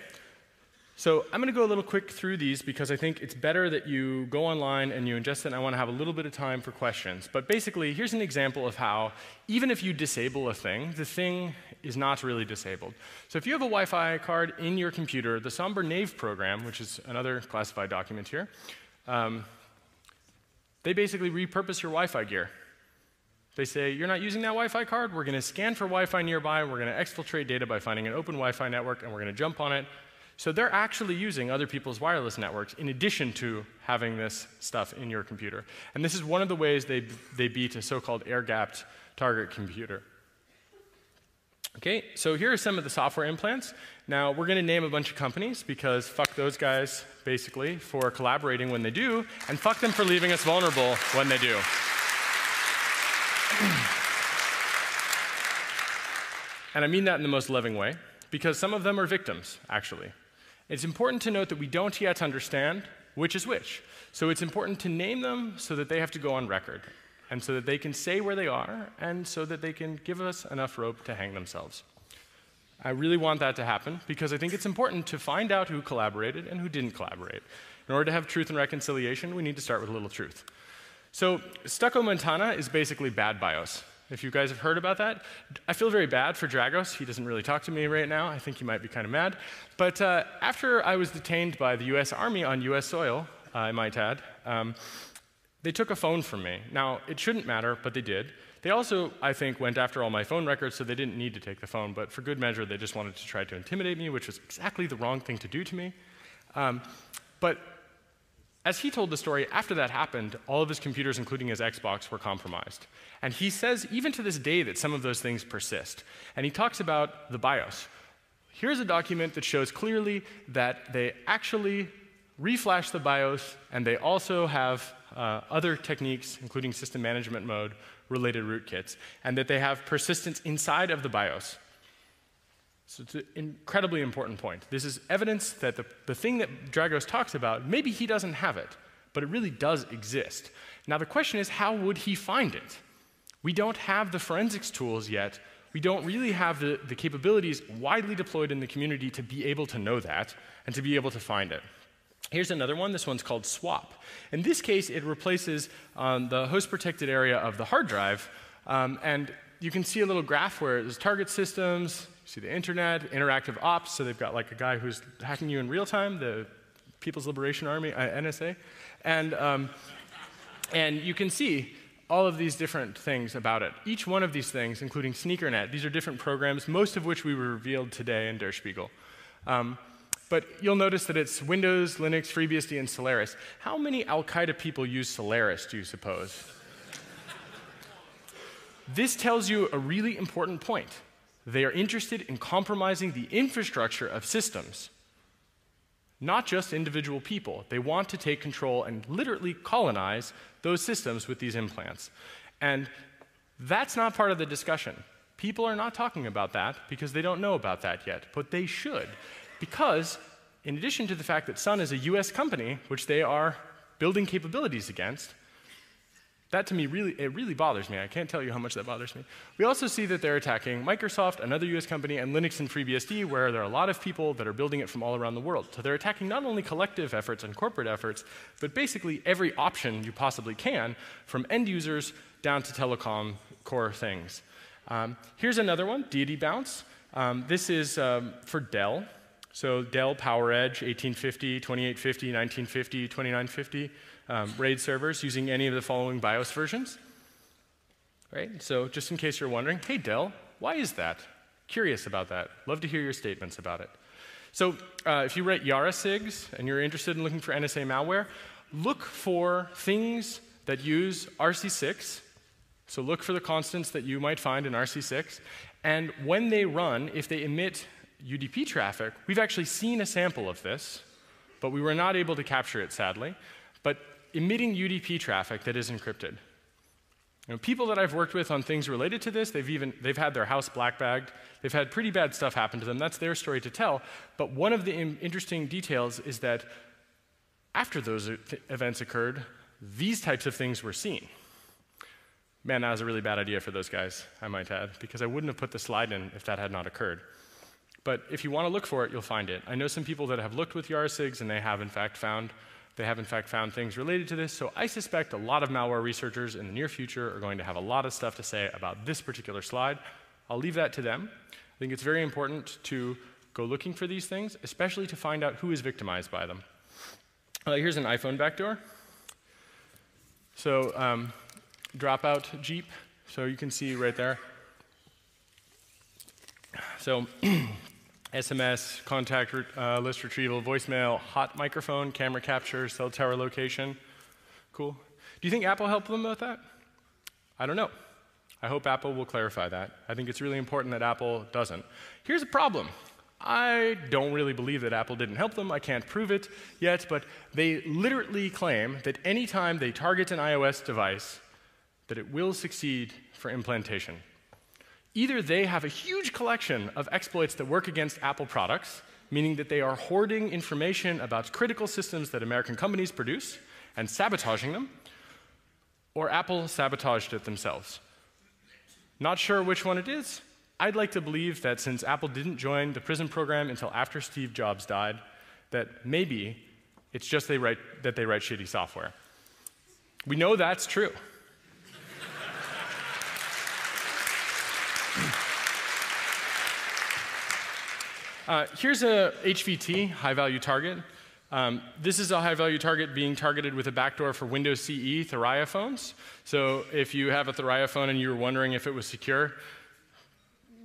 So I'm going to go a little quick through these because I think it's better that you go online and you ingest it, and I want to have a little bit of time for questions. But basically, here's an example of how, even if you disable a thing, the thing is not really disabled. So if you have a Wi-Fi card in your computer, the Somber Knave program, which is another classified document here, they basically repurpose your Wi-Fi gear. They say, you're not using that Wi-Fi card? We're going to scan for Wi-Fi nearby, we're going to exfiltrate data by finding an open Wi-Fi network, and we're going to jump on it. So they're actually using other people's wireless networks in addition to having this stuff in your computer. And this is one of the ways they beat a so-called air-gapped target computer. Okay, so here are some of the software implants. Now, we're going to name a bunch of companies because fuck those guys, basically, for collaborating when they do, and fuck them for leaving us vulnerable when they do. And I mean that in the most loving way, because some of them are victims, actually. It's important to note that we don't yet understand which is which. So it's important to name them so that they have to go on record, and so that they can say where they are, and so that they can give us enough rope to hang themselves. I really want that to happen, because I think it's important to find out who collaborated and who didn't collaborate. In order to have truth and reconciliation, we need to start with a little truth. So Stucco Montana is basically bad BIOS. If you guys have heard about that, I feel very bad for Dragos. He doesn't really talk to me right now. I think he might be kind of mad. But after I was detained by the US Army on US soil, I might add, they took a phone from me. Now, it shouldn't matter, but they did. They also, I think, went after all my phone records, so they didn't need to take the phone. But for good measure, they just wanted to try to intimidate me, which was exactly the wrong thing to do to me. But as he told the story, after that happened, all of his computers, including his Xbox, were compromised. And he says, even to this day, that some of those things persist. And he talks about the BIOS. Here's a document that shows clearly that they actually reflash the BIOS, and they also have other techniques, including system management mode, related rootkits, and that they have persistence inside of the BIOS. So it's an incredibly important point. This is evidence that the thing that Dragos talks about, maybe he doesn't have it, but it really does exist. Now the question is, how would he find it? We don't have the forensics tools yet. We don't really have the capabilities widely deployed in the community to be able to know that and to be able to find it. Here's another one. This one's called swap. In this case, it replaces the host-protected area of the hard drive, and you can see a little graph where there's target systems, you see the internet, interactive ops, so they've got like a guy who's hacking you in real time, the People's Liberation Army, NSA, and you can see all of these different things about it. Each one of these things, including SneakerNet, these are different programs, most of which we revealed today in Der Spiegel. But you'll notice that it's Windows, Linux, FreeBSD, and Solaris. How many Al-Qaeda people use Solaris, do you suppose? This tells you a really important point. They are interested in compromising the infrastructure of systems, not just individual people. They want to take control and literally colonize those systems with these implants. And that's not part of the discussion. People are not talking about that because they don't know about that yet, but they should. Because, in addition to the fact that Sun is a US company, which they are building capabilities against, that to me really bothers me. I can't tell you how much that bothers me. We also see that they're attacking Microsoft, another US company, and Linux and FreeBSD, where there are a lot of people that are building it from all around the world. So they're attacking not only collective efforts and corporate efforts, but basically every option you possibly can, from end users down to telecom core things. Here's another one, Deity Bounce. This is for Dell. So Dell PowerEdge 1850, 2850, 1950, 2950 RAID servers using any of the following BIOS versions. Right? So just in case you're wondering, hey Dell, why is that? Curious about that. Love to hear your statements about it. So if you write Yara SIGs and you're interested in looking for NSA malware, look for things that use RC6. So look for the constants that you might find in RC6. And when they run, if they emit UDP traffic, we've actually seen a sample of this, but we were not able to capture it, sadly. But emitting UDP traffic that is encrypted. You know, people that I've worked with on things related to this, they've had their house black-bagged. They've had pretty bad stuff happen to them. That's their story to tell. But one of the interesting details is that after those events occurred, these types of things were seen. Man, that was a really bad idea for those guys, I might add, because I wouldn't have put the slide in if that had not occurred. But if you want to look for it, you'll find it. I know some people that have looked with Yara SIGs, and they have in fact found things related to this. So I suspect a lot of malware researchers in the near future are going to have a lot of stuff to say about this particular slide. I'll leave that to them. I think it's very important to go looking for these things, especially to find out who is victimized by them. Here's an iPhone backdoor. So dropout Jeep So you can see right there. So SMS, contact list retrieval, voicemail, hot microphone, camera capture, cell tower location. Cool. Do you think Apple helped them with that? I don't know. I hope Apple will clarify that. I think it's really important that Apple doesn't. Here's a problem. I don't really believe that Apple didn't help them. I can't prove it yet, but they literally claim that anytime they target an iOS device, that it will succeed for implantation. Either they have a huge collection of exploits that work against Apple products, meaning that they are hoarding information about critical systems that American companies produce and sabotaging them, or Apple sabotaged it themselves. Not sure which one it is. I'd like to believe that since Apple didn't join the PRISM program until after Steve Jobs died, that maybe it's just that they write shitty software. We know that's true. Here's a HVT, high-value target. This is a high-value target being targeted with a backdoor for Windows CE Thuraya phones. So if you have a Thuraya phone and you were wondering if it was secure,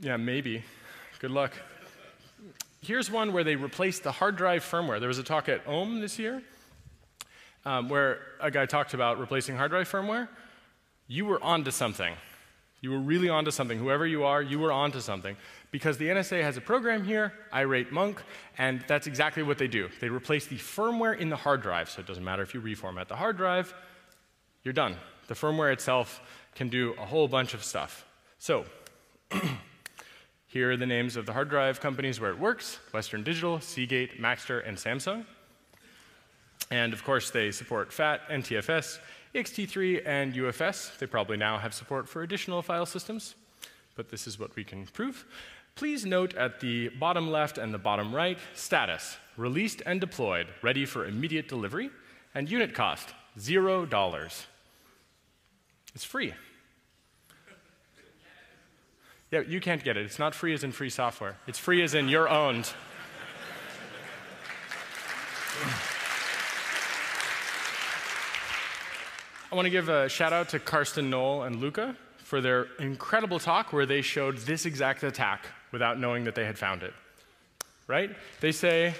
yeah, maybe. Good luck. Here's one where they replaced the hard drive firmware. There was a talk at OHM this year where a guy talked about replacing hard drive firmware. You were onto something. You were really onto something. Whoever you are, you were onto something. Because the NSA has a program here, irate monk, and that's exactly what they do. They replace the firmware in the hard drive, so it doesn't matter if you reformat the hard drive, you're done. The firmware itself can do a whole bunch of stuff. So here are the names of the hard drive companies where it works: Western Digital, Seagate, Maxtor, and Samsung. And of course, they support FAT, NTFS, ext3, and UFS. They probably now have support for additional file systems, but this is what we can prove. Please note at the bottom left and the bottom right, status: released and deployed, ready for immediate delivery, and unit cost, $0. It's free. Yeah, you can't get it. It's not free as in free software. It's free as in you're owned. I want to give a shout out to Karsten, Noel, and Luca for their incredible talk where they showed this exact attack without knowing that they had found it. Right? They say,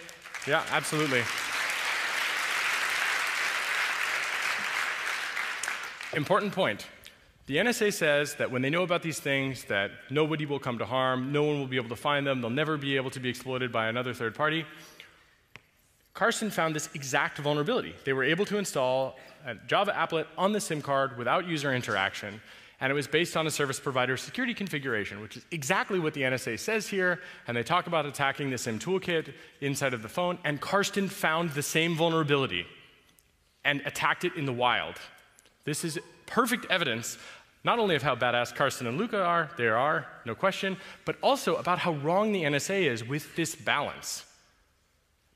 yeah, absolutely. Important point. The NSA says that when they know about these things, that nobody will come to harm, no one will be able to find them, they'll never be able to be exploited by another third party. Karsten found this exact vulnerability. They were able to install a Java applet on the SIM card without user interaction, and it was based on a service provider security configuration, which is exactly what the NSA says here, and they talk about attacking the SIM toolkit inside of the phone, and Karsten found the same vulnerability and attacked it in the wild. This is perfect evidence not only of how badass Karsten and Luca are, they are, no question, but also about how wrong the NSA is with this balance.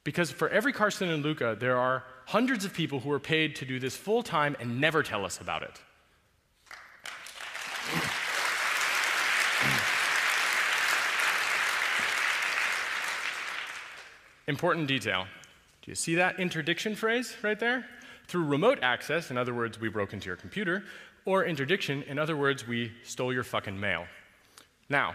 Because for every Karsten and Luca, there are hundreds of people who are paid to do this full time and never tell us about it. Important detail. Do you see that interdiction phrase right there? Through remote access, in other words, we broke into your computer, or interdiction, in other words, we stole your fucking mail. Now,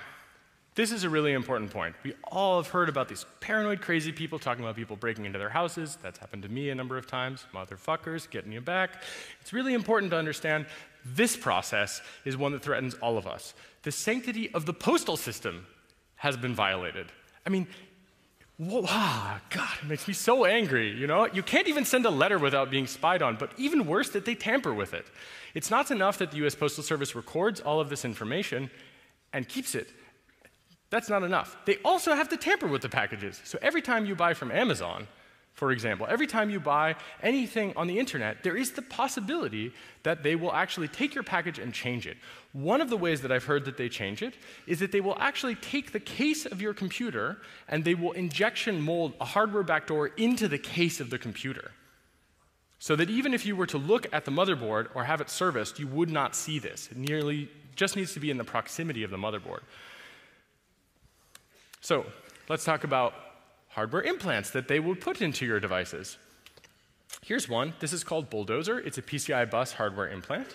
this is a really important point. We all have heard about these paranoid, crazy people talking about people breaking into their houses. That's happened to me a number of times. Motherfuckers, getting you back. It's really important to understand this process is one that threatens all of us. The sanctity of the postal system has been violated. I mean, whoa, God, it makes me so angry, you know? You can't even send a letter without being spied on, but even worse, that they tamper with it. It's not enough that the US Postal Service records all of this information and keeps it. That's not enough. They also have to tamper with the packages. So every time you buy from Amazon, for example, every time you buy anything on the internet, there is the possibility that they will actually take your package and change it. One of the ways that I've heard that they change it is that they will actually take the case of your computer and they will injection mold a hardware backdoor into the case of the computer. So that even if you were to look at the motherboard or have it serviced, you would not see this. It nearly just needs to be in the proximity of the motherboard. So let's talk about hardware implants that they will put into your devices. Here's one. This is called Bulldozer. It's a PCI bus hardware implant.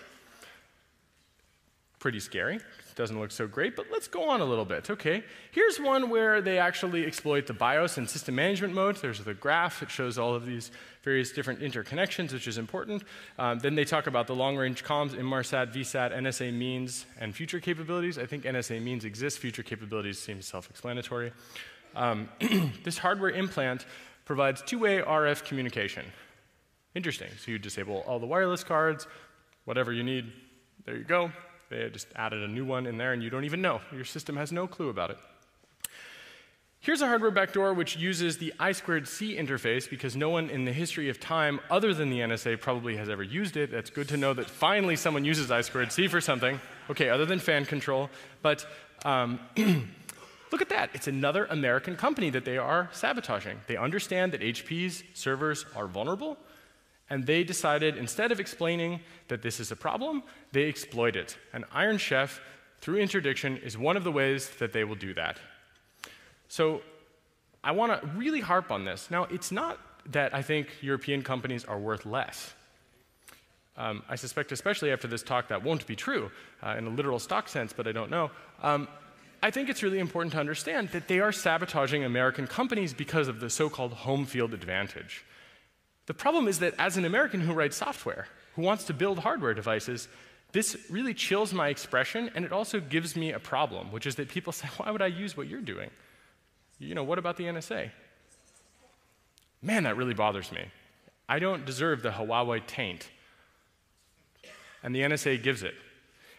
Pretty scary. Doesn't look so great, but let's go on a little bit. Okay, here's one where they actually exploit the BIOS and system management mode. There's the graph. It shows all of these various different interconnections, which is important. Then they talk about the long-range comms, Inmarsat, VSAT, NSA means, and future capabilities. I think NSA means exists. Future capabilities seems self-explanatory. This hardware implant provides two-way RF communication. Interesting. So you disable all the wireless cards, whatever you need, there you go. They just added a new one in there, and you don't even know. Your system has no clue about it. Here's a hardware backdoor which uses the I2C interface because no one in the history of time other than the NSA probably has ever used it. That's good to know that finally someone uses I2C for something. Okay, other than fan control. But look at that. It's another American company that they are sabotaging. They understand that HP's servers are vulnerable, and they decided, instead of explaining that this is a problem, they exploit it. And Iron Chef, through interdiction, is one of the ways that they will do that. So I want to really harp on this. Now, it's not that I think European companies are worth less. I suspect, especially after this talk, that won't be true in a literal stock sense, but I don't know. I think it's really important to understand that they are sabotaging American companies because of the so-called home field advantage. The problem is that as an American who writes software, who wants to build hardware devices, this really chills my expression, and it also gives me a problem, which is that people say, why would I use what you're doing? You know, what about the NSA? Man, that really bothers me. I don't deserve the Huawei taint. And the NSA gives it.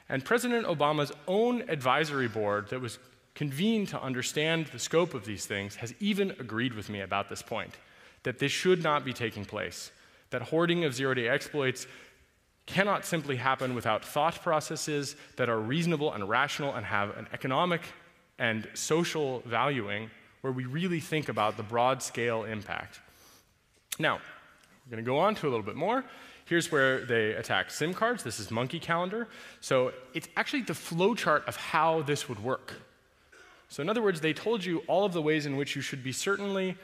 And President Obama's own advisory board that was convened to understand the scope of these things has even agreed with me about this point, that this should not be taking place, that hoarding of zero-day exploits cannot simply happen without thought processes that are reasonable and rational and have an economic and social valuing where we really think about the broad-scale impact. Now, we're going to go on to a little bit more. Here's where they attack SIM cards. This is Monkey Calendar. So it's actually the flowchart of how this would work. So in other words, they told you all of the ways in which you should be certainly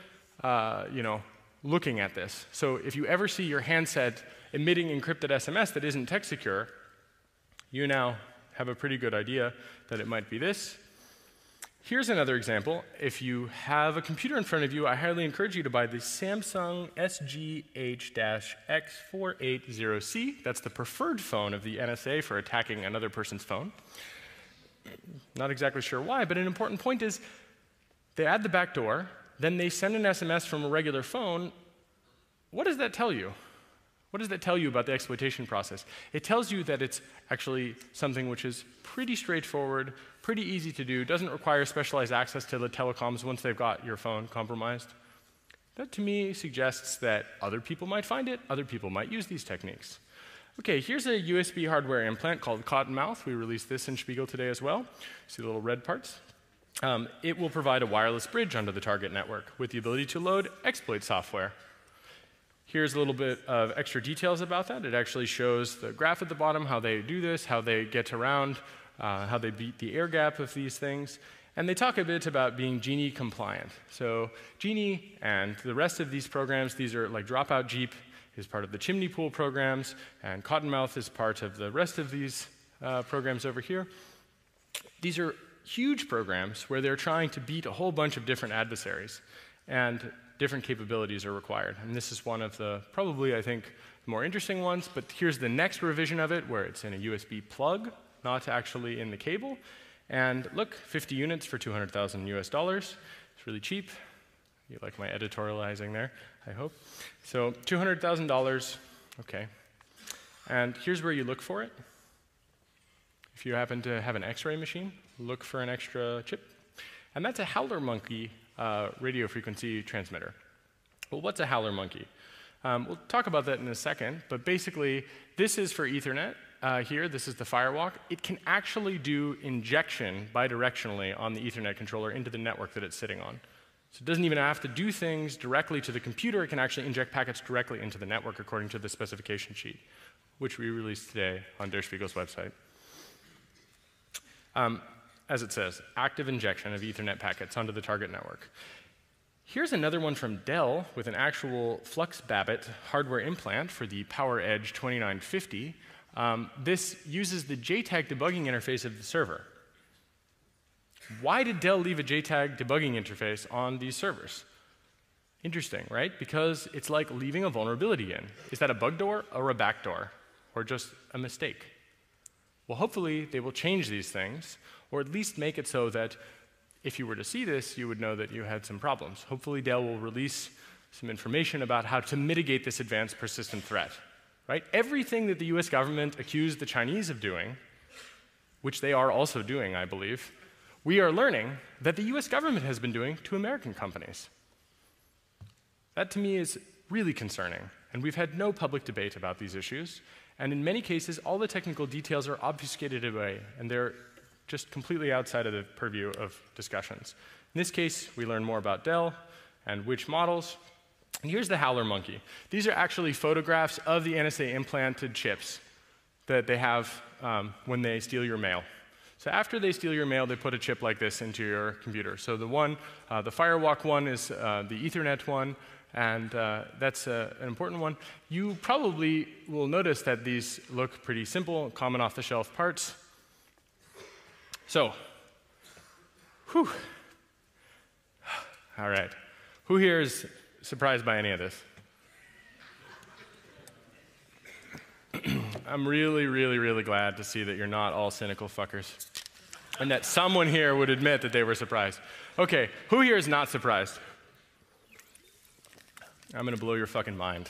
looking at this. So if you ever see your handset emitting encrypted SMS that isn't text secure, you now have a pretty good idea that it might be this. Here's another example. If you have a computer in front of you, I highly encourage you to buy the Samsung SGH-X480C. That's the preferred phone of the NSA for attacking another person's phone. Not exactly sure why, but an important point is they add the backdoor, then they send an SMS from a regular phone. What does that tell you? What does that tell you about the exploitation process? It tells you that it's actually something which is pretty straightforward, pretty easy to do, doesn't require specialized access to the telecoms once they've got your phone compromised. That, to me, suggests that other people might find it, other people might use these techniques. Okay, here's a USB hardware implant called Cottonmouth. We released this in Spiegel today as well. See the little red parts? It will provide a wireless bridge onto the target network with the ability to load exploit software. Here's a little bit of extra details about that. It actually shows the graph at the bottom, how they do this, how they get around, how they beat the air gap of these things. And they talk a bit about being Genie compliant. So Genie and the rest of these programs, these are like Dropout Jeep is part of the Chimney Pool programs, and Cottonmouth is part of the rest of these programs over here. These are huge programs where they're trying to beat a whole bunch of different adversaries. And different capabilities are required. And this is one of the, probably, I think, more interesting ones. But here's the next revision of it, where it's in a USB plug, not actually in the cable. And look, 50 units for $200,000 US. It's really cheap. You like my editorializing there, I hope. So $200,000, okay. And here's where you look for it. If you happen to have an X-ray machine, look for an extra chip. And that's a howler monkey radio frequency transmitter. Well, what's a howler monkey? We'll talk about that in a second, but basically, this is for Ethernet. Here, this is the Firewalk. It can actually do injection bidirectionally on the Ethernet controller into the network that it's sitting on. So it doesn't even have to do things directly to the computer. It can actually inject packets directly into the network according to the specification sheet, which we released today on Der Spiegel's website. As it says, active injection of Ethernet packets onto the target network. Here's another one from Dell with an actual Flux Babbitt hardware implant for the PowerEdge 2950. This uses the JTAG debugging interface of the server. Why did Dell leave a JTAG debugging interface on these servers? Interesting, right? Because it's like leaving a vulnerability in. Is that a bug door or a backdoor? Or just a mistake? Well, hopefully they will change these things, or at least make it so that if you were to see this, you would know that you had some problems. Hopefully Dell will release some information about how to mitigate this advanced persistent threat. Right? Everything that the US government accused the Chinese of doing, which they are also doing, I believe, we are learning that the US government has been doing to American companies. That to me is really concerning, and we've had no public debate about these issues, and in many cases, all the technical details are obfuscated away, and they're just completely outside of the purview of discussions. In this case, we learn more about Dell and which models. And here's the howler monkey. These are actually photographs of the NSA implanted chips that they have when they steal your mail. So after they steal your mail, they put a chip like this into your computer. So the one, the Firewalk one is the Ethernet one, and that's an important one. You probably will notice that these look pretty simple, common off-the-shelf parts. So, whew. All right. Who here is surprised by any of this? I'm really, really, really glad to see that you're not all cynical fuckers, and that someone here would admit that they were surprised. Okay, who here is not surprised? I'm going to blow your fucking mind.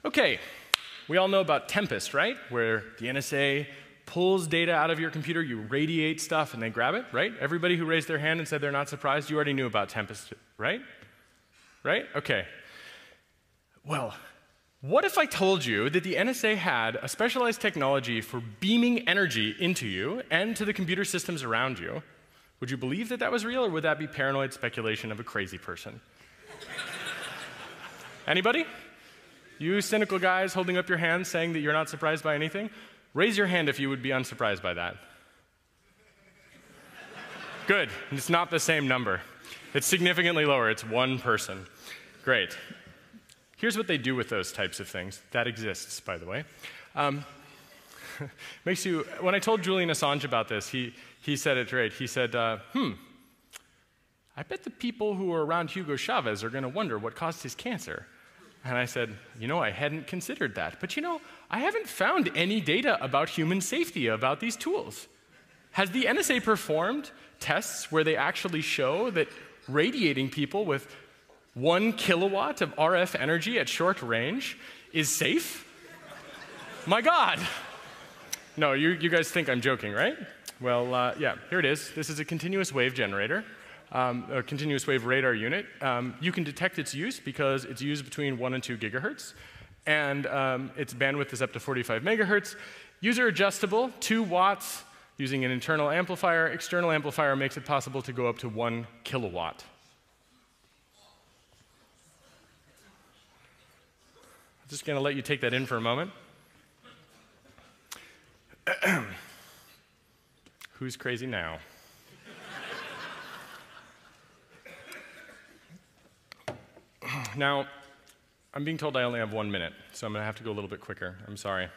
Okay, we all know about Tempest, right? Where the NSA pulls data out of your computer, you radiate stuff, and they grab it, right? Everybody who raised their hand and said they're not surprised, you already knew about Tempest, right? Right? Okay. Well, what if I told you that the NSA had a specialized technology for beaming energy into you and to the computer systems around you? Would you believe that that was real, or would that be paranoid speculation of a crazy person? Anybody? You cynical guys holding up your hands saying that you're not surprised by anything? Raise your hand if you would be unsurprised by that. Good. It's not the same number. It's significantly lower. It's one person. Great. Here's what they do with those types of things. That exists, by the way. Makes you, when I told Julian Assange about this, he said it right. He said, I bet the people who are around Hugo Chavez are going to wonder what caused his cancer. And I said, I hadn't considered that. But I haven't found any data about human safety about these tools. Has the NSA performed tests where they actually show that radiating people with 1 kilowatt of RF energy at short range is safe? My God. No, you guys think I'm joking, right? Well, yeah, here it is. This is a continuous wave generator, a continuous wave radar unit. You can detect its use because it's used between 1 and 2 gigahertz, and its bandwidth is up to 45 megahertz. User adjustable, 2 watts, using an internal amplifier. External amplifier makes it possible to go up to 1 kilowatt. I'm just going to let you take that in for a moment. Who's crazy now? Now, I'm being told I only have 1 minute, so I'm going to have to go a little bit quicker. I'm sorry.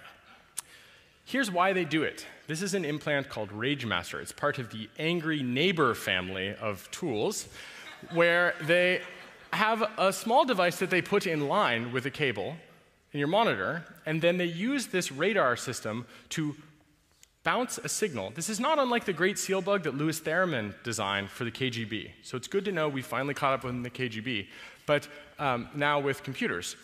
Here's why they do it. This is an implant called RageMaster. It's part of the Angry Neighbor family of tools, where they have a small device that they put in line with a cable in your monitor, and then they use this radar system to bounce a signal. This is not unlike the great seal bug that Louis Theremin designed for the KGB. So it's good to know we finally caught up with the KGB, but now with computers.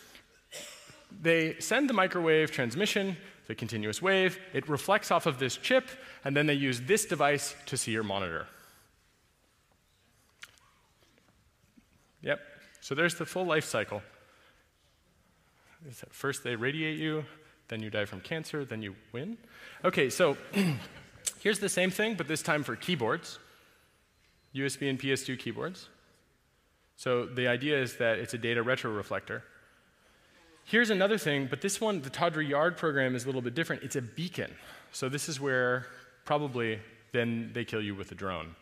They send the microwave transmission, the continuous wave, it reflects off of this chip, and then they use this device to see your monitor. Yep, so there's the full life cycle. First they radiate you, then you die from cancer, then you win. Okay, so here's the same thing, but this time for keyboards, USB and PS2 keyboards. So the idea is that it's a data retroreflector. Here's another thing, but this one, the Tawdry Yard program, is a little bit different. It's a beacon. So this is where probably then they kill you with a drone.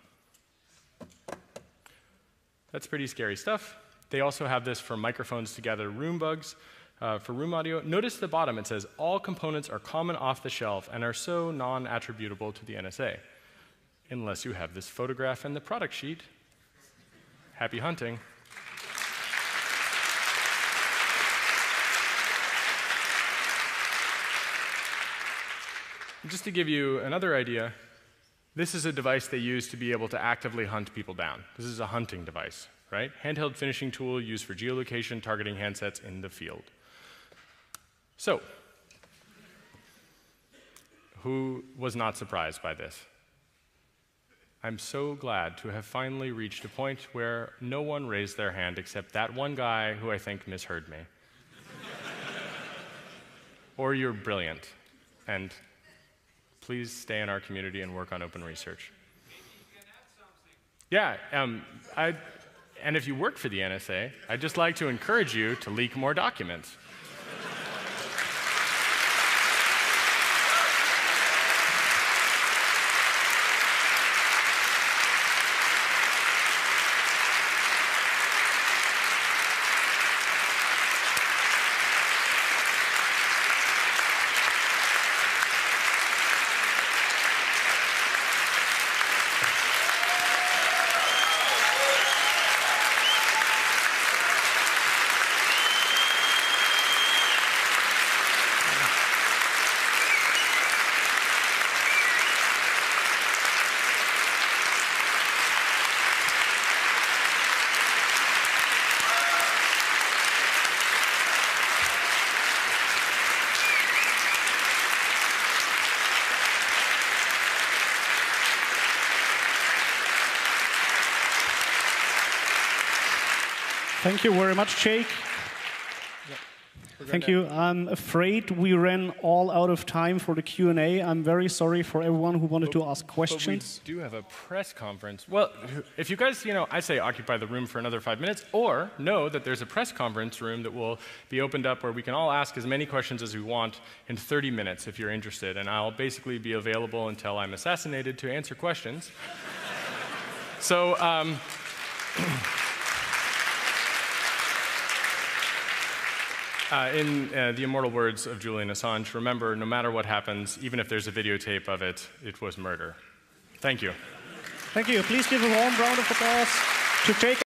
That's pretty scary stuff. They also have this for microphones to gather room bugs. for room audio. Notice the bottom, it says, all components are common off the shelf and are so non-attributable to the NSA. Unless you have this photograph in the product sheet. Happy hunting. Just to give you another idea, this is a device they use to be able to actively hunt people down. This is a hunting device, right? Handheld finishing tool used for geolocation targeting handsets in the field. So, who was not surprised by this? I'm so glad to have finally reached a point where no one raised their hand except that one guy who I think misheard me. Or you're brilliant, and please stay in our community and work on open research. Yeah, and if you work for the NSA, I'd just like to encourage you to leak more documents. Thank you very much, Jake. Thank you. I'm afraid we ran all out of time for the Q&A. I'm very sorry for everyone who wanted to ask questions. But we do have a press conference. Well, if you guys, I say occupy the room for another 5 minutes, or know that there's a press conference room that will be opened up where we can all ask as many questions as we want in 30 minutes if you're interested. And I'll basically be available until I'm assassinated to answer questions. So, in the immortal words of Julian Assange, remember, no matter what happens, even if there's a videotape of it, it was murder. Thank you. Thank you. Please give a warm round of applause to Jake.